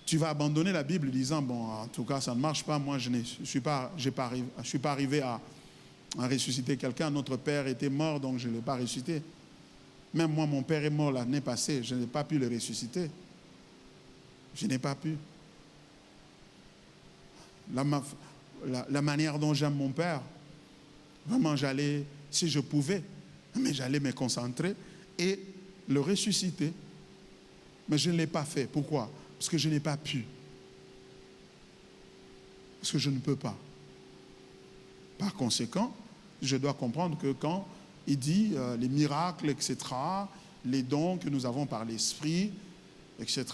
tu vas abandonner la Bible disant, bon, en tout cas, ça ne marche pas, moi je ne suis pas arrivé à ressusciter quelqu'un, notre père était mort, donc je ne l'ai pas ressuscité. Même moi, mon père est mort l'année passée, je n'ai pas pu le ressusciter. Je n'ai pas pu. La manière dont j'aime mon père, vraiment j'allais, si je pouvais, mais j'allais me concentrer et le ressusciter. Mais je ne l'ai pas fait. Pourquoi? Parce que je n'ai pas pu. Parce que je ne peux pas. Par conséquent, je dois comprendre que quand il dit les miracles, etc., les dons que nous avons par l'Esprit, etc.,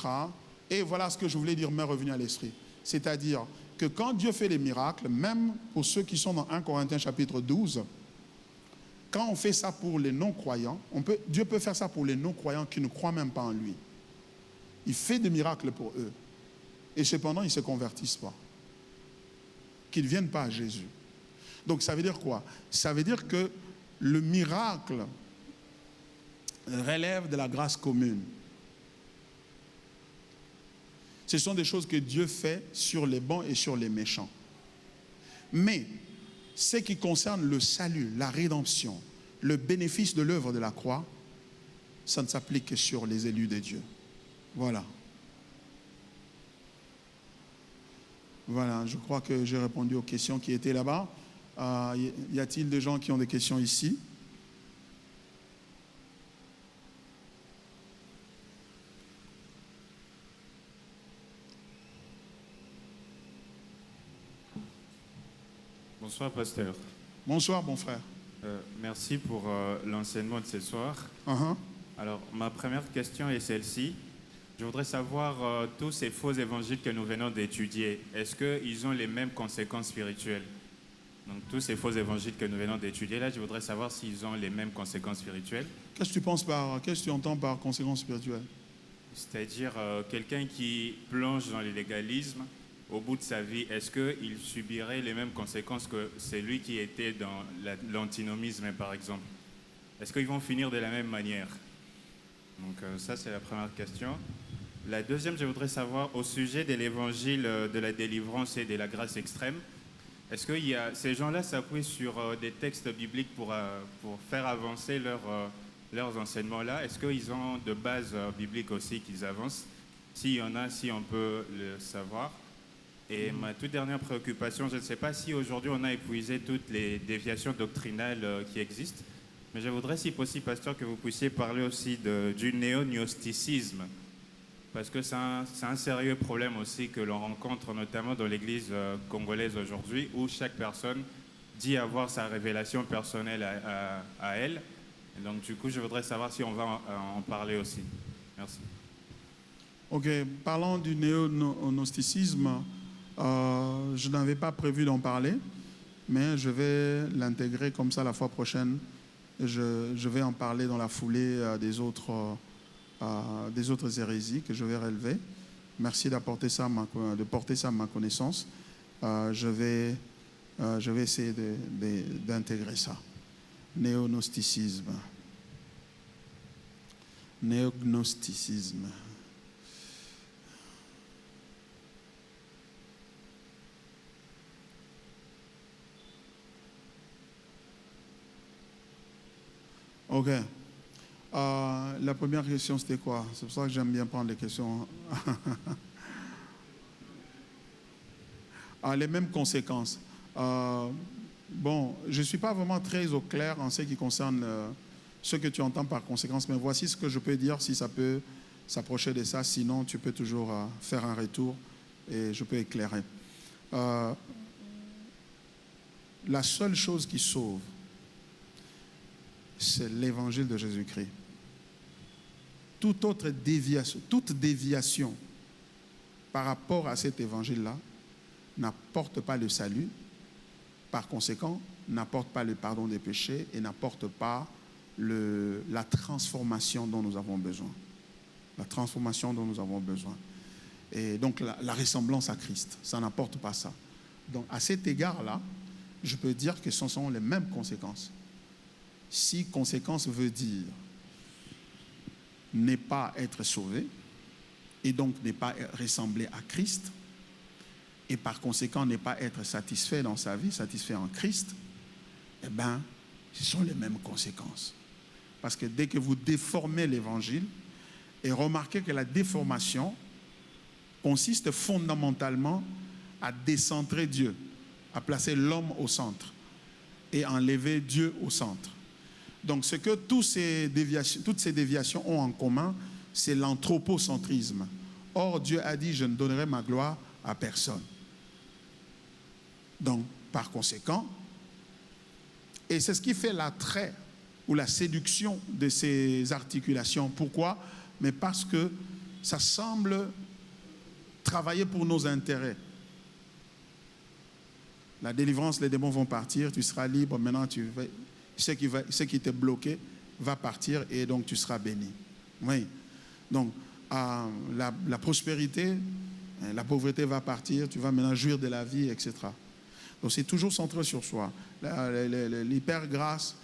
et voilà ce que je voulais dire, m'est revenu à l'Esprit. C'est-à-dire que quand Dieu fait les miracles, même pour ceux qui sont dans 1 Corinthiens chapitre 12, quand on fait ça pour les non-croyants, Dieu peut faire ça pour les non-croyants qui ne croient même pas en lui. Il fait des miracles pour eux. Et cependant, ils ne se convertissent pas. Qu'ils ne viennent pas à Jésus. Donc ça veut dire quoi? Ça veut dire que le miracle relève de la grâce commune. Ce sont des choses que Dieu fait sur les bons et sur les méchants. Mais ce qui concerne le salut, la rédemption, le bénéfice de l'œuvre de la croix, ça ne s'applique que sur les élus de Dieu. Voilà. Voilà, je crois que j'ai répondu aux questions qui étaient là-bas. Y a-t-il des gens qui ont des questions ici? Bonsoir, pasteur. Bonsoir, bon frère. Merci pour l'enseignement de ce soir. Alors, ma première question est celle-ci. Je voudrais savoir, tous ces faux évangiles que nous venons d'étudier, est-ce qu'ils ont les mêmes conséquences spirituelles? Donc, tous ces faux évangiles que nous venons d'étudier, là, je voudrais savoir s'ils ont les mêmes conséquences spirituelles. Qu'est-ce que tu entends par conséquences spirituelles? C'est-à-dire, quelqu'un qui plonge dans l'illégalisme, au bout de sa vie, est-ce qu'il subirait les mêmes conséquences que celui qui était dans l'antinomisme, par exemple? Est-ce qu'ils vont finir de la même manière? Donc ça, c'est la première question. La deuxième, je voudrais savoir, au sujet de l'évangile de la délivrance et de la grâce extrême, est-ce que ces gens-là s'appuient sur des textes bibliques pour faire avancer leurs enseignements-là, est-ce qu'ils ont de bases bibliques aussi qu'ils avancent? S'il y en a, si on peut le savoir. Et ma toute dernière préoccupation, je ne sais pas si aujourd'hui on a épuisé toutes les déviations doctrinales qui existent, mais je voudrais, si possible, pasteur, que vous puissiez parler aussi du néo-gnosticisme, parce que c'est un sérieux problème aussi que l'on rencontre notamment dans l'église congolaise aujourd'hui, où chaque personne dit avoir sa révélation personnelle à elle. Et donc du coup, je voudrais savoir si on va en parler aussi. Merci. Ok, parlant du néo-gnosticisme, je n'avais pas prévu d'en parler, mais je vais l'intégrer comme ça la fois prochaine. Je vais en parler dans la foulée des autres hérésies que je vais relever. Merci de porter ça à ma connaissance. Je vais essayer d'intégrer ça. Néo-gnosticisme. Néo-gnosticisme. Ok. La première question, c'était quoi? C'est pour ça que j'aime bien prendre les questions. Les mêmes conséquences. Bon, je ne suis pas vraiment très au clair en ce qui concerne ce que tu entends par conséquence, mais voici ce que je peux dire si ça peut s'approcher de ça. Sinon, tu peux toujours faire un retour et je peux éclairer. La seule chose qui sauve, c'est l'évangile de Jésus-Christ. Toute déviation par rapport à cet évangile-là n'apporte pas le salut, par conséquent, n'apporte pas le pardon des péchés et n'apporte pas la transformation dont nous avons besoin. La transformation dont nous avons besoin. Et donc la ressemblance à Christ, ça n'apporte pas ça. Donc à cet égard-là, je peux dire que ce sont les mêmes conséquences. Si conséquence veut dire ne pas être sauvé et donc ne pas ressembler à Christ et par conséquent ne pas être satisfait dans sa vie, satisfait en Christ, eh bien, ce sont les mêmes conséquences. Parce que dès que vous déformez l'évangile, et remarquez que la déformation consiste fondamentalement à décentrer Dieu, à placer l'homme au centre et enlever Dieu au centre. Donc, ce que toutes ces déviations ont en commun, c'est l'anthropocentrisme. Or, Dieu a dit, je ne donnerai ma gloire à personne. Donc, par conséquent, et c'est ce qui fait l'attrait ou la séduction de ces articulations. Pourquoi? Mais parce que ça semble travailler pour nos intérêts. La délivrance, les démons vont partir, tu seras libre, maintenant ce qui t'est bloqué va partir et donc tu seras béni. Oui. Donc, la prospérité, la pauvreté va partir, tu vas maintenant jouir de la vie, etc. Donc, c'est toujours centré sur soi. L'hyper-grâce,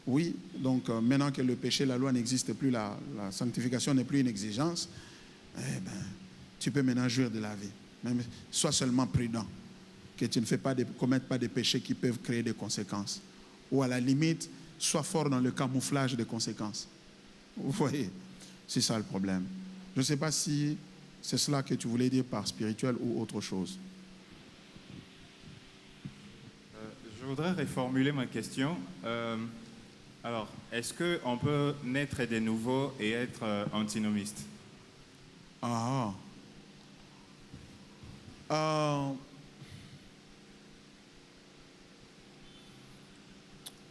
oui, donc maintenant que le péché, la loi n'existe plus, la sanctification n'est plus une exigence, eh ben, tu peux maintenant jouir de la vie. Même, sois seulement prudent, que tu ne commettes pas des péchés qui peuvent créer des conséquences. Ou à la limite, sois fort dans le camouflage des conséquences. Vous voyez, c'est ça le problème. Je ne sais pas si c'est cela que tu voulais dire par spirituel ou autre chose. Je voudrais reformuler ma question. Alors, est-ce qu'on peut naître de nouveau et être antinomiste?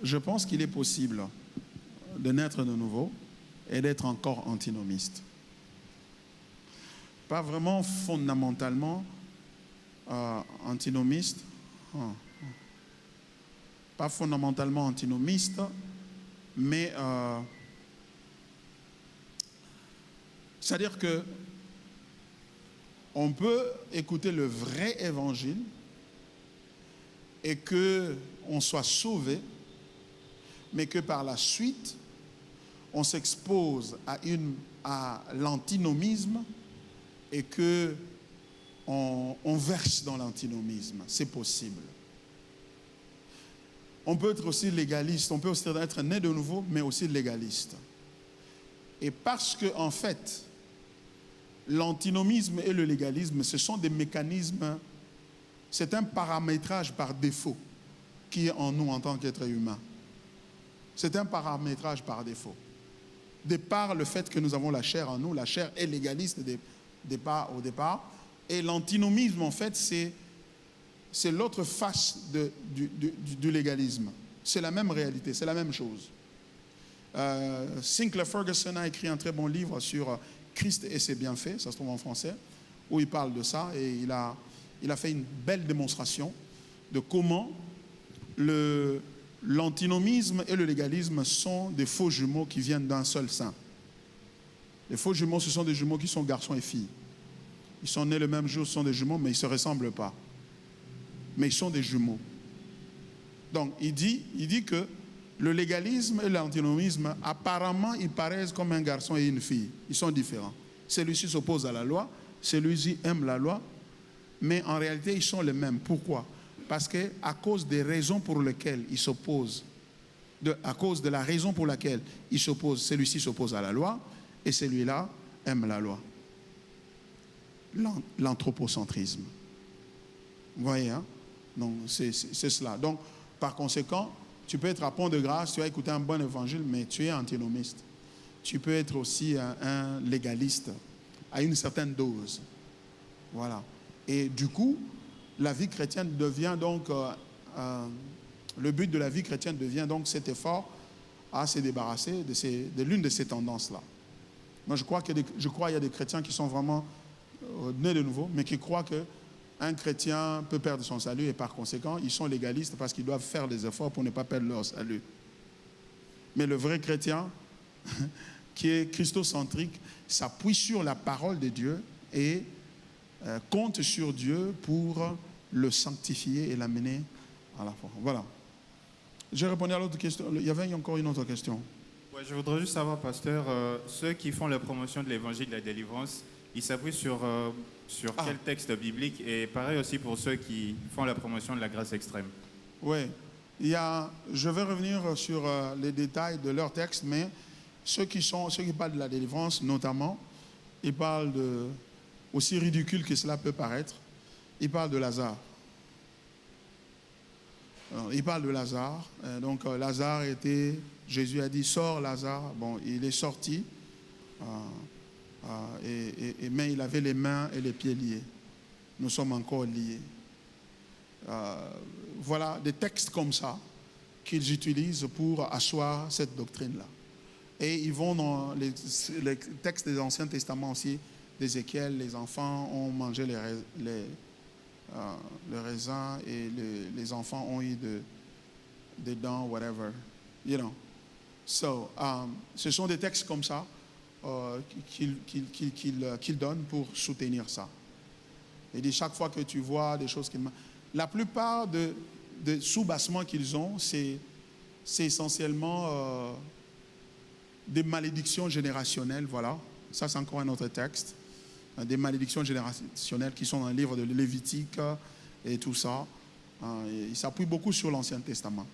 Je pense qu'il est possible de naître de nouveau et d'être encore antinomiste. Pas vraiment fondamentalement antinomiste. Pas fondamentalement antinomiste, mais c'est-à-dire que on peut écouter le vrai évangile et qu'on soit sauvé, mais que par la suite, on s'expose à l'antinomisme et qu'on verse dans l'antinomisme. C'est possible. On peut être aussi légaliste, on peut aussi être né de nouveau, mais aussi légaliste. Et parce que, en fait, l'antinomisme et le légalisme, ce sont des mécanismes, c'est un paramétrage par défaut qui est en nous en tant qu'être humain. C'est un paramétrage par défaut. De par le fait que nous avons la chair en nous, la chair est légaliste au départ, et l'antinomisme, en fait, c'est l'autre face du légalisme. C'est la même réalité, c'est la même chose. Sinclair Ferguson a écrit un très bon livre sur Christ et ses bienfaits, ça se trouve en français, où il parle de ça, et il a fait une belle démonstration de comment l'antinomisme et le légalisme sont des faux jumeaux qui viennent d'un seul sein. Les faux jumeaux, ce sont des jumeaux qui sont garçons et filles. Ils sont nés le même jour, ce sont des jumeaux, mais ils ne se ressemblent pas. Mais ils sont des jumeaux. Donc, il dit que le légalisme et l'antinomisme, apparemment, ils paraissent comme un garçon et une fille. Ils sont différents. Celui-ci s'oppose à la loi, celui-ci aime la loi, mais en réalité, ils sont les mêmes. Pourquoi? Parce qu'à cause des raisons pour lesquelles ils s'opposent, à cause de la raison pour laquelle ils s'opposent, celui-ci s'oppose à la loi et celui-là aime la loi. L'anthropocentrisme. Vous voyez, hein? Donc, c'est cela. Donc, par conséquent, tu peux être à Pont de Grâce, tu as écouté un bon évangile, mais tu es antinomiste. Tu peux être aussi un légaliste à une certaine dose. Voilà. Et du coup, la vie chrétienne devient donc, le but de la vie chrétienne devient donc cet effort à se débarrasser de l'une de ces tendances-là. Moi, je crois qu'il y a des chrétiens qui sont vraiment nés de nouveau, mais qui croient qu'un chrétien peut perdre son salut et par conséquent, ils sont légalistes parce qu'ils doivent faire des efforts pour ne pas perdre leur salut. Mais le vrai chrétien, qui est christocentrique, s'appuie sur la parole de Dieu et compte sur Dieu pour le sanctifier et l'amener à la foi. Voilà. J'ai répondu à l'autre question. Il y avait encore une autre question. Ouais, je voudrais juste savoir, pasteur, ceux qui font la promotion de l'évangile de la délivrance, ils s'appuient sur quel texte biblique? Et pareil aussi pour ceux qui font la promotion de la grâce extrême. Oui. Je vais revenir sur les détails de leur texte, mais ceux qui parlent de la délivrance, notamment, ils parlent aussi ridicule que cela peut paraître, ils parlent de Lazare. Alors, ils parlent de Lazare. Donc Lazare Jésus a dit, sors Lazare. Bon, il est sorti, mais il avait les mains et les pieds liés. Nous sommes encore liés. Voilà des textes comme ça qu'ils utilisent pour asseoir cette doctrine-là. Et ils vont dans les textes des Anciens Testaments aussi, d'Ézéchiel, les enfants ont mangé les raisins et les enfants ont eu des dents, whatever, you know. So, ce sont des textes comme ça qu'ils donnent pour soutenir ça. Il dit chaque fois que tu vois des choses la plupart des sous-bassements qu'ils ont, c'est essentiellement des malédictions générationnelles, voilà. Ça, c'est encore un autre texte. Des malédictions générationnelles qui sont dans le livre de Lévitique et tout ça. Il s'appuie beaucoup sur l'Ancien Testament.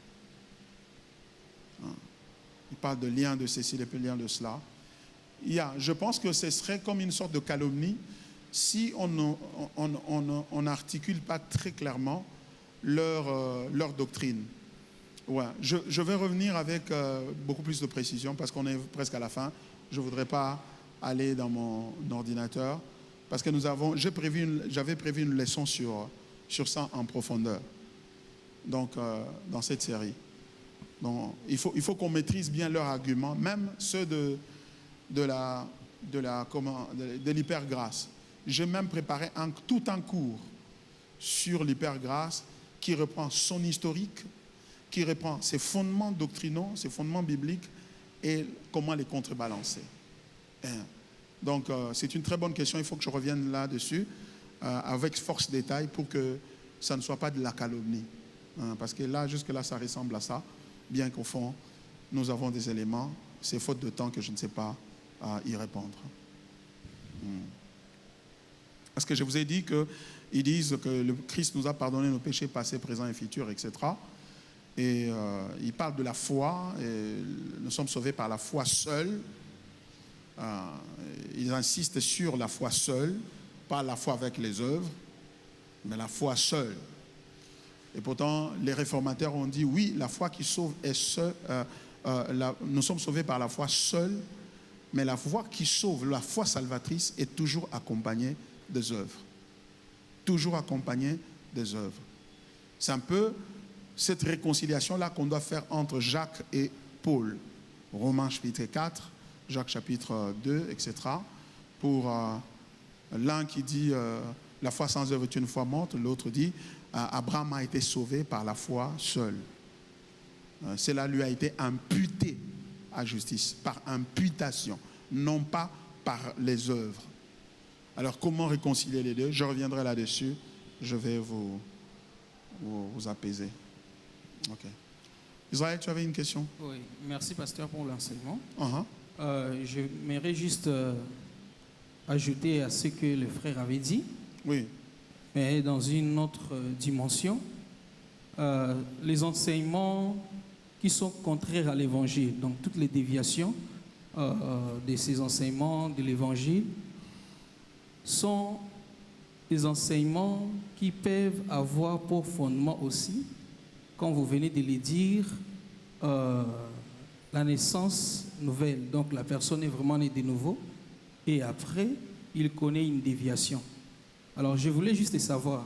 Il parle de lien de ceci, de lien de cela. Je pense que ce serait comme une sorte de calomnie si on n'articule pas très clairement leur doctrine. Ouais. Je vais revenir avec beaucoup plus de précision parce qu'on est presque à la fin. Je ne voudrais pas aller dans mon ordinateur parce que j'avais prévu une leçon sur ça en profondeur. Donc, dans cette série. Donc, il faut qu'on maîtrise bien leurs arguments, même ceux de l'hypergrâce. J'ai même préparé tout un cours sur l'hypergrâce qui reprend son historique, qui reprend ses fondements doctrinaux, ses fondements bibliques et comment les contrebalancer. Donc, c'est une très bonne question. Il faut que je revienne là-dessus avec force détail pour que ça ne soit pas de la calomnie. Parce que là, jusque-là, ça ressemble à ça. Bien qu'au fond, nous avons des éléments. C'est faute de temps que je ne sais pas y répondre. Parce que je vous ai dit qu'ils disent que le Christ nous a pardonné nos péchés passés, présents et futurs, etc. Et ils parlent de la foi. Et nous sommes sauvés par la foi seule. ils insistent sur la foi seule, pas la foi avec les œuvres, mais la foi seule. Et pourtant, les réformateurs ont dit, oui, la foi qui sauve est seule, nous sommes sauvés par la foi seule, mais la foi qui sauve, la foi salvatrice, est toujours accompagnée des œuvres. Toujours accompagnée des œuvres. C'est un peu cette réconciliation-là qu'on doit faire entre Jacques et Paul. Romains chapitre 4, Jacques chapitre 2, etc. Pour l'un qui dit la foi sans œuvre est une foi morte, l'autre dit Abraham a été sauvé par la foi seule. Cela lui a été imputé à justice, par imputation, non pas par les œuvres. Alors comment réconcilier les deux? Je reviendrai là-dessus, je vais vous apaiser. Ok. Israël, tu avais une question? Oui, merci pasteur pour l'enseignement. Uh-huh. J'aimerais juste ajouter à ce que le frère avait dit, Oui. mais dans une autre dimension, les enseignements qui sont contraires à l'évangile, donc toutes les déviations de ces enseignements de l'évangile sont des enseignements qui peuvent avoir pour fondement aussi, quand vous venez de les dire, la naissance nouvelle. Donc la personne est vraiment née de nouveau et après, il connaît une déviation. Alors je voulais juste savoir,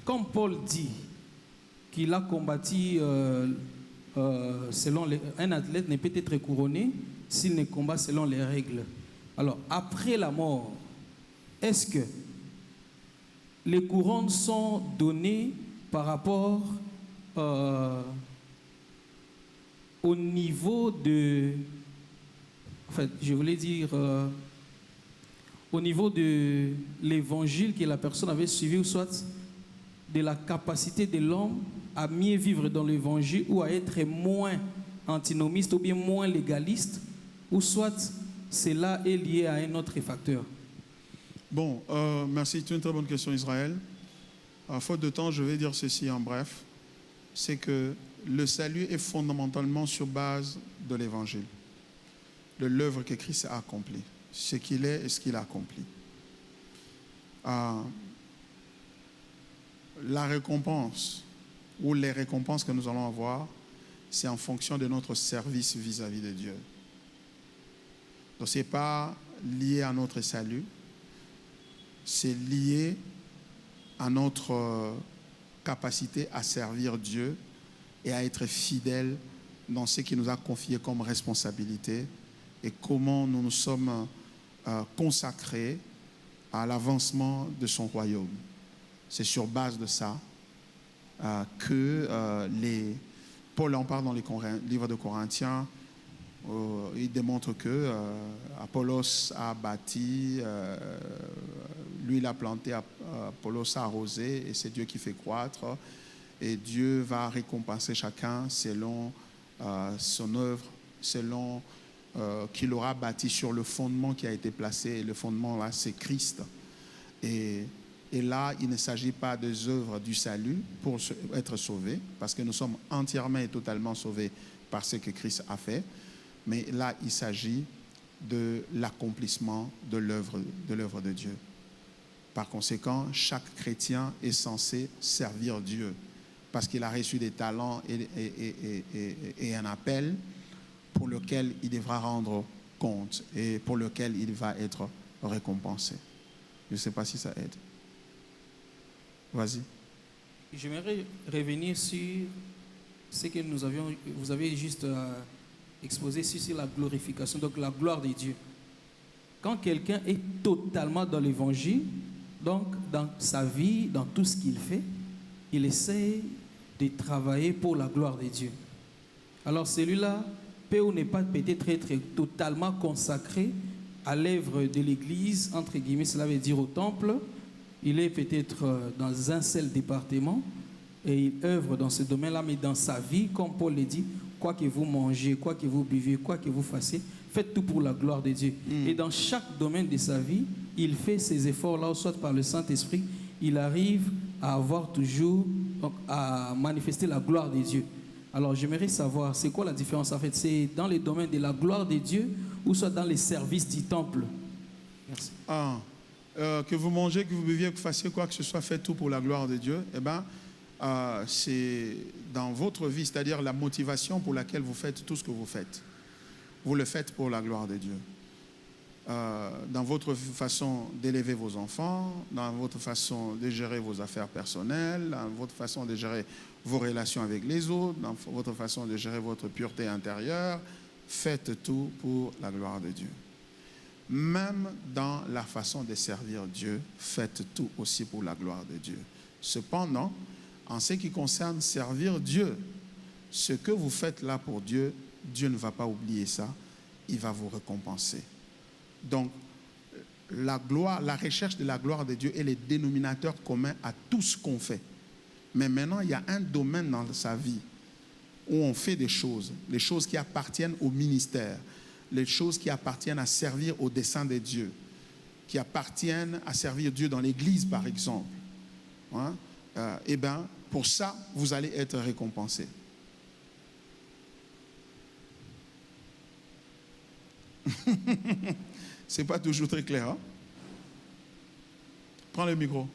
comme Paul dit qu'il a combattu selon un athlète ne peut être couronné s'il ne combat selon les règles. Alors après la mort, est-ce que les couronnes sont données par rapport au niveau de... En fait, je voulais dire... au niveau de l'évangile que la personne avait suivi, ou soit de la capacité de l'homme à mieux vivre dans l'évangile ou à être moins antinomiste ou bien moins légaliste, ou soit cela est lié à un autre facteur. Bon, merci, c'est une très bonne question, Israël. À faute de temps, je vais dire ceci en bref. C'est que le salut est fondamentalement sur base de l'évangile, de l'œuvre que Christ a accomplie, ce qu'il est et ce qu'il a accompli. La récompense ou les récompenses que nous allons avoir, c'est en fonction de notre service vis-à-vis de Dieu. Donc ce n'est pas lié à notre salut, c'est lié à notre capacité à servir Dieu et à être fidèle dans ce qu'il nous a confié comme responsabilité et comment nous nous sommes consacrés à l'avancement de son royaume. C'est sur base de ça que Paul en parle dans les livres de Corinthiens. Il démontre que Apollos a bâti, lui il a planté, Apollos a arrosé, et c'est Dieu qui fait croître. Et Dieu va récompenser chacun selon son œuvre, selon qu'il aura bâti sur le fondement qui a été placé. Et le fondement là, c'est Christ. Et là, il ne s'agit pas des œuvres du salut pour être sauvés, parce que nous sommes entièrement et totalement sauvés par ce que Christ a fait. Mais là, il s'agit de l'accomplissement de l'œuvre de Dieu. Par conséquent, chaque chrétien est censé servir Dieu parce qu'il a reçu des talents et un appel pour lequel il devra rendre compte et pour lequel il va être récompensé. Je ne sais pas si ça aide. Vas-y. J'aimerais revenir sur ce que vous avez juste exposé sur la glorification, donc la gloire de Dieu. Quand quelqu'un est totalement dans l'évangile, donc dans sa vie, dans tout ce qu'il fait, il essaie de travailler pour la gloire de Dieu. Alors celui-là peut ou n'est pas peut-être être totalement consacré à l'œuvre de l'Église, entre guillemets, cela veut dire au temple. Il est peut-être dans un seul département et il œuvre dans ce domaine-là, mais dans sa vie, comme Paul le dit, quoi que vous mangez, quoi que vous buvez, quoi que vous fassiez, faites tout pour la gloire de Dieu. Et dans chaque domaine de sa vie, il fait ces efforts-là, soit par le Saint-Esprit, il arrive à avoir toujours, donc, à manifester la gloire de Dieu. Alors j'aimerais savoir, c'est quoi la différence en fait? C'est dans les domaines de la gloire de Dieu ou soit dans les services du temple. Merci. Que vous mangez, que vous buviez, que vous fassiez quoi que ce soit, faites tout pour la gloire de Dieu. Eh bien, c'est dans votre vie, c'est-à-dire la motivation pour laquelle vous faites tout ce que vous faites. Vous le faites pour la gloire de Dieu. Dans votre façon d'élever vos enfants, dans votre façon de gérer vos affaires personnelles, dans votre façon de gérer vos relations avec les autres, dans votre façon de gérer votre pureté intérieure, faites tout pour la gloire de Dieu. Même dans la façon de servir Dieu, faites tout aussi pour la gloire de Dieu. Cependant, en ce qui concerne servir Dieu, ce que vous faites là pour Dieu, Dieu ne va pas oublier ça, il va vous récompenser. Donc, la gloire, la recherche de la gloire de Dieu est le dénominateur commun à tout ce qu'on fait. Mais maintenant, il y a un domaine dans sa vie où on fait des choses, les choses qui appartiennent au ministère, les choses qui appartiennent à servir au dessein de Dieu, qui appartiennent à servir Dieu dans l'église, par exemple. Hein? Eh bien, pour ça, vous allez être récompensé. C'est pas toujours très clair. Hein? Prends le micro.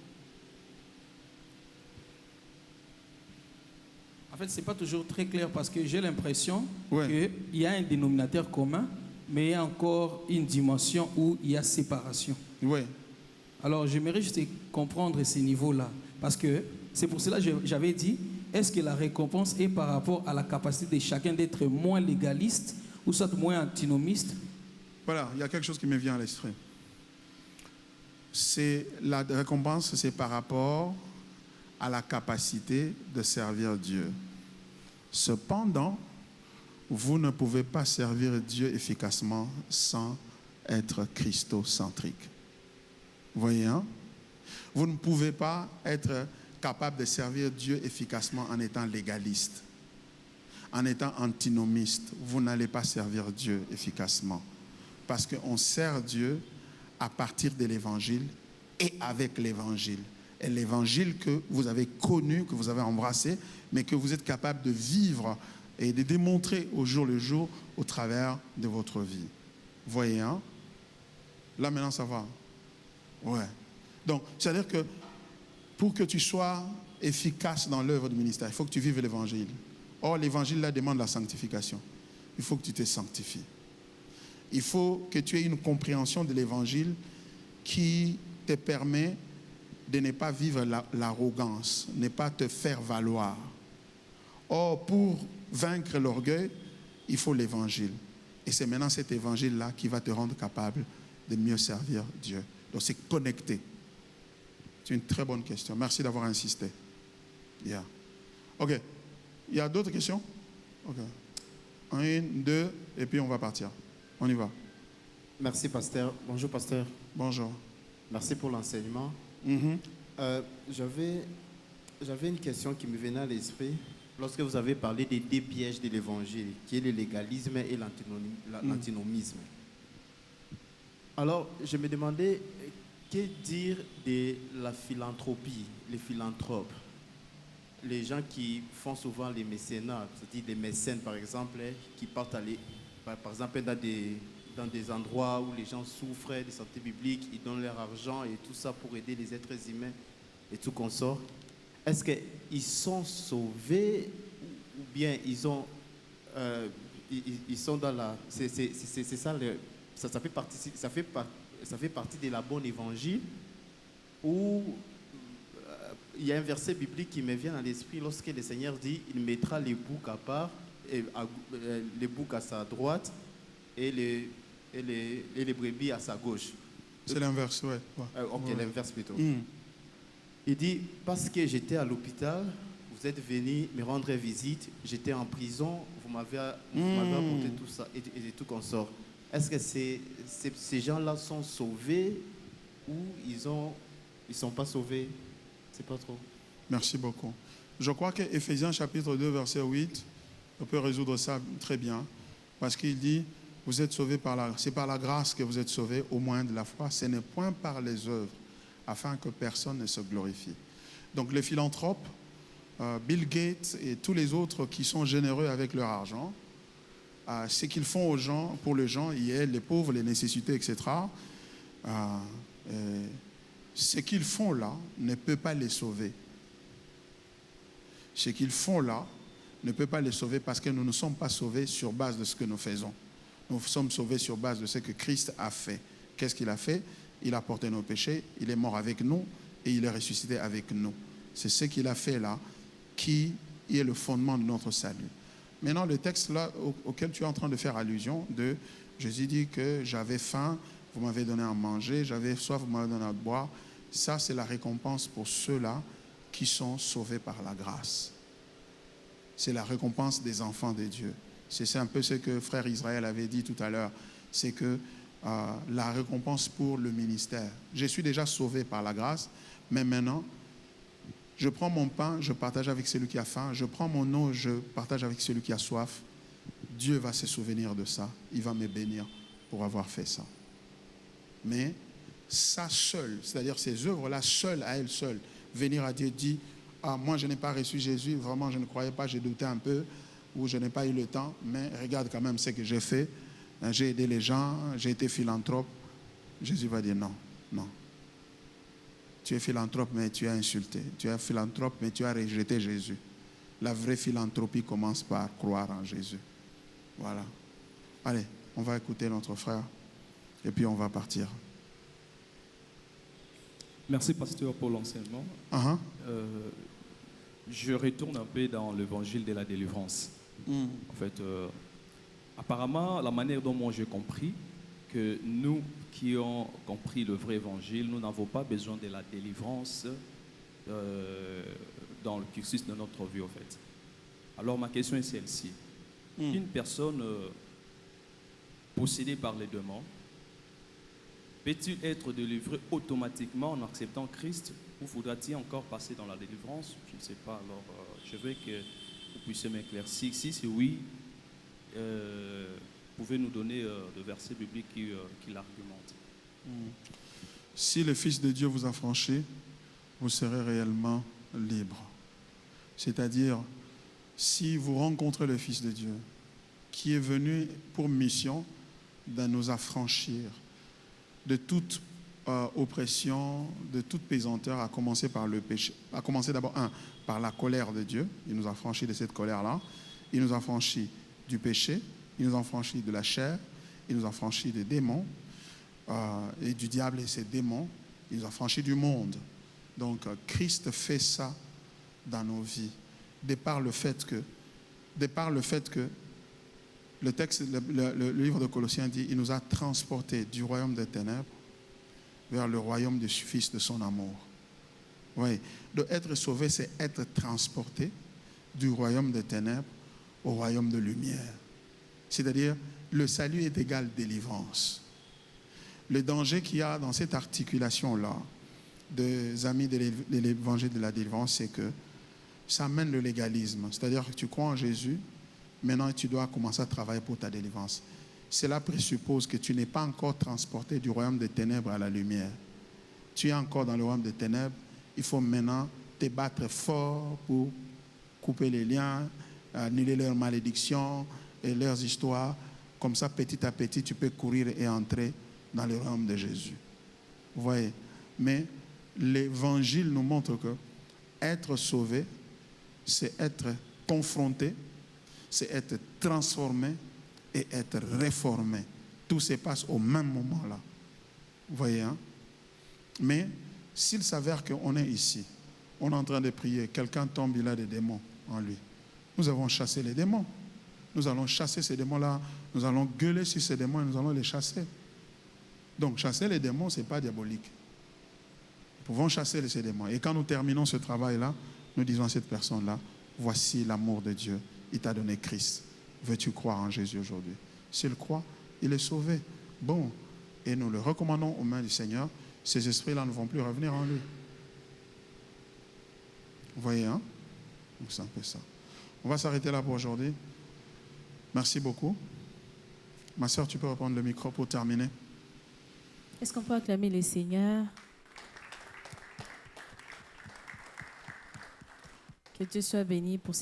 En fait, ce n'est pas toujours très clair parce que j'ai l'impression Ouais. qu'il y a un dénominateur commun, mais il y a encore une dimension où il y a séparation. Oui. Alors, j'aimerais juste comprendre ces niveaux-là. Parce que c'est pour cela que j'avais dit, est-ce que la récompense est par rapport à la capacité de chacun d'être moins légaliste ou soit moins antinomiste? Voilà, il y a quelque chose qui me vient à l'esprit. La récompense, c'est par rapport à la capacité de servir Dieu. Cependant, vous ne pouvez pas servir Dieu efficacement sans être christocentrique. Vous voyez, hein? Vous ne pouvez pas être capable de servir Dieu efficacement en étant légaliste, en étant antinomiste. Vous n'allez pas servir Dieu efficacement. Parce qu'on sert Dieu à partir de l'évangile et avec l'évangile. Et l'évangile que vous avez connu, que vous avez embrassé, mais que vous êtes capable de vivre et de démontrer au jour le jour au travers de votre vie. Vous voyez, hein? Là, maintenant, ça va. Ouais. Donc, c'est-à-dire que pour que tu sois efficace dans l'œuvre du ministère, il faut que tu vives l'évangile. Or, l'évangile, là, demande la sanctification. Il faut que tu te sanctifies. Il faut que tu aies une compréhension de l'évangile qui te permet de ne pas vivre l'arrogance, ne pas te faire valoir. Or, pour vaincre l'orgueil, il faut l'évangile. Et c'est maintenant cet évangile-là qui va te rendre capable de mieux servir Dieu. Donc, c'est connecté. C'est une très bonne question. Merci d'avoir insisté. Yeah. OK. Il y a d'autres questions? OK. 1, 2, et puis on va partir. On y va. Merci, pasteur. Bonjour, pasteur. Bonjour. Merci pour l'enseignement. J'avais une question qui me venait à l'esprit lorsque vous avez parlé des deux pièges de l'évangile, qui est le légalisme et l'antinomisme. Alors, je me demandais, que dire de la philanthropie, les philanthropes, les gens qui font souvent les mécénats, c'est-à-dire des mécènes, par exemple, qui partent aller, par exemple, dans des endroits où les gens souffrent de santé publique, ils donnent leur argent et tout ça pour aider les êtres humains et tout consort. Est-ce qu'ils sont sauvés ou bien ils sont dans la... C'est ça, ça fait partie de la bonne évangile où il y a un verset biblique qui me vient à l'esprit lorsque le Seigneur dit il mettra les boucs à part, les boucs à sa droite et les brebis à sa gauche. C'est l'inverse, ouais. Ok, ouais. L'inverse plutôt. Il dit, parce que j'étais à l'hôpital, vous êtes venu me rendre visite, j'étais en prison, vous m'avez apporté tout ça et tout consort. Est-ce que ces gens-là sont sauvés ou ils sont pas sauvés? C'est pas trop. Merci beaucoup. Je crois que Éphésiens chapitre 2, verset 8, on peut résoudre ça très bien. Parce qu'il dit, vous êtes sauvés c'est par la grâce que vous êtes sauvés, au moyen de la foi. Ce n'est point par les œuvres, afin que personne ne se glorifie. Donc les philanthropes, Bill Gates et tous les autres qui sont généreux avec leur argent, ce qu'ils font aux gens, pour les gens, il y a les pauvres, les nécessités, etc. Ce qu'ils font là ne peut pas les sauver. Ce qu'ils font là ne peut pas les sauver parce que nous ne sommes pas sauvés sur base de ce que nous faisons. Nous sommes sauvés sur base de ce que Christ a fait. Qu'est-ce qu'il a fait? Il a porté nos péchés, il est mort avec nous et il est ressuscité avec nous. C'est ce qu'il a fait là qui est le fondement de notre salut. Maintenant, le texte là auquel tu es en train de faire allusion, de Jésus dit que j'avais faim, vous m'avez donné à manger, j'avais soif, vous m'avez donné à boire. Ça, c'est la récompense pour ceux-là qui sont sauvés par la grâce. C'est la récompense des enfants de Dieu. C'est un peu ce que frère Israël avait dit tout à l'heure. C'est que la récompense pour le ministère. Je suis déjà sauvé par la grâce, mais maintenant, je prends mon pain, je partage avec celui qui a faim. Je prends mon eau, je partage avec celui qui a soif. Dieu va se souvenir de ça. Il va me bénir pour avoir fait ça. Mais ça seul, c'est-à-dire ces œuvres-là, seules à elles seules, venir à Dieu dit, ah, moi je n'ai pas reçu Jésus, vraiment je ne croyais pas, j'ai douté un peu, ou je n'ai pas eu le temps, mais regarde quand même ce que j'ai fait. J'ai aidé les gens, j'ai été philanthrope. Jésus va dire non, non. Tu es philanthrope, mais tu as insulté. Tu es philanthrope, mais tu as rejeté Jésus. La vraie philanthropie commence par croire en Jésus. Voilà. Allez, on va écouter notre frère et puis on va partir. Merci, pasteur, pour l'enseignement. Je retourne un peu dans l'évangile de la délivrance. En fait, apparemment, la manière dont moi j'ai compris, que nous qui ont compris le vrai évangile, nous n'avons pas besoin de la délivrance dans le cursus de notre vie, en fait. Alors, ma question est celle-ci. Une personne possédée par les démons, peut-il être délivré automatiquement en acceptant Christ ou faudra-t-il encore passer dans la délivrance? Je ne sais pas. Alors, je veux que vous puissiez m'éclaircir. Si c'est oui, pouvez nous donner le verset biblique qui l'argumente. Si le Fils de Dieu vous a franchi, vous serez réellement libre. C'est-à-dire, si vous rencontrez le Fils de Dieu, qui est venu pour mission de nous affranchir de toute oppression, de toute pesanteur, à commencer par le péché, à commencer d'abord, par la colère de Dieu. Il nous a franchis de cette colère-là. Il nous a franchis du péché. Il nous a franchis de la chair. Il nous a franchis des démons et du diable et ses démons. Il nous a franchis du monde. Donc, Christ fait ça dans nos vies. De par le fait que le texte, le livre de Colossiens dit, il nous a transportés du royaume des ténèbres vers le royaume du Fils de son amour. Oui, de être sauvé, c'est être transporté du royaume des ténèbres au royaume de lumière. C'est-à-dire, le salut est égal délivrance. Le danger qu'il y a dans cette articulation-là des amis de l'évangile de la délivrance, c'est que ça amène le légalisme. C'est-à-dire que tu crois en Jésus, maintenant tu dois commencer à travailler pour ta délivrance. Cela présuppose que tu n'es pas encore transporté du royaume des ténèbres à la lumière. Tu es encore dans le royaume des ténèbres. Il faut maintenant te battre fort pour couper les liens, annuler leurs malédictions et leurs histoires. Comme ça, petit à petit, tu peux courir et entrer dans le royaume de Jésus. Vous voyez? Mais l'évangile nous montre que être sauvé, c'est être confronté, c'est être transformé et être réformé. Tout se passe au même moment là. Vous voyez, hein? Mais s'il s'avère qu'on est ici, on est en train de prier, quelqu'un tombe, il a des démons en lui. Nous avons chassé les démons. Nous allons chasser ces démons-là. Nous allons gueuler sur ces démons et nous allons les chasser. Donc, chasser les démons, ce n'est pas diabolique. Nous pouvons chasser ces démons. Et quand nous terminons ce travail-là, nous disons à cette personne-là, voici l'amour de Dieu. Il t'a donné Christ. Veux-tu croire en Jésus aujourd'hui? S'il croit, il est sauvé. Bon. Et nous le recommandons aux mains du Seigneur. Ces esprits-là ne vont plus revenir en lui. Vous voyez, hein? Donc c'est un peu ça. On va s'arrêter là pour aujourd'hui. Merci beaucoup. Ma soeur, tu peux reprendre le micro pour terminer. Est-ce qu'on peut acclamer le Seigneur? Que Dieu soit béni pour ces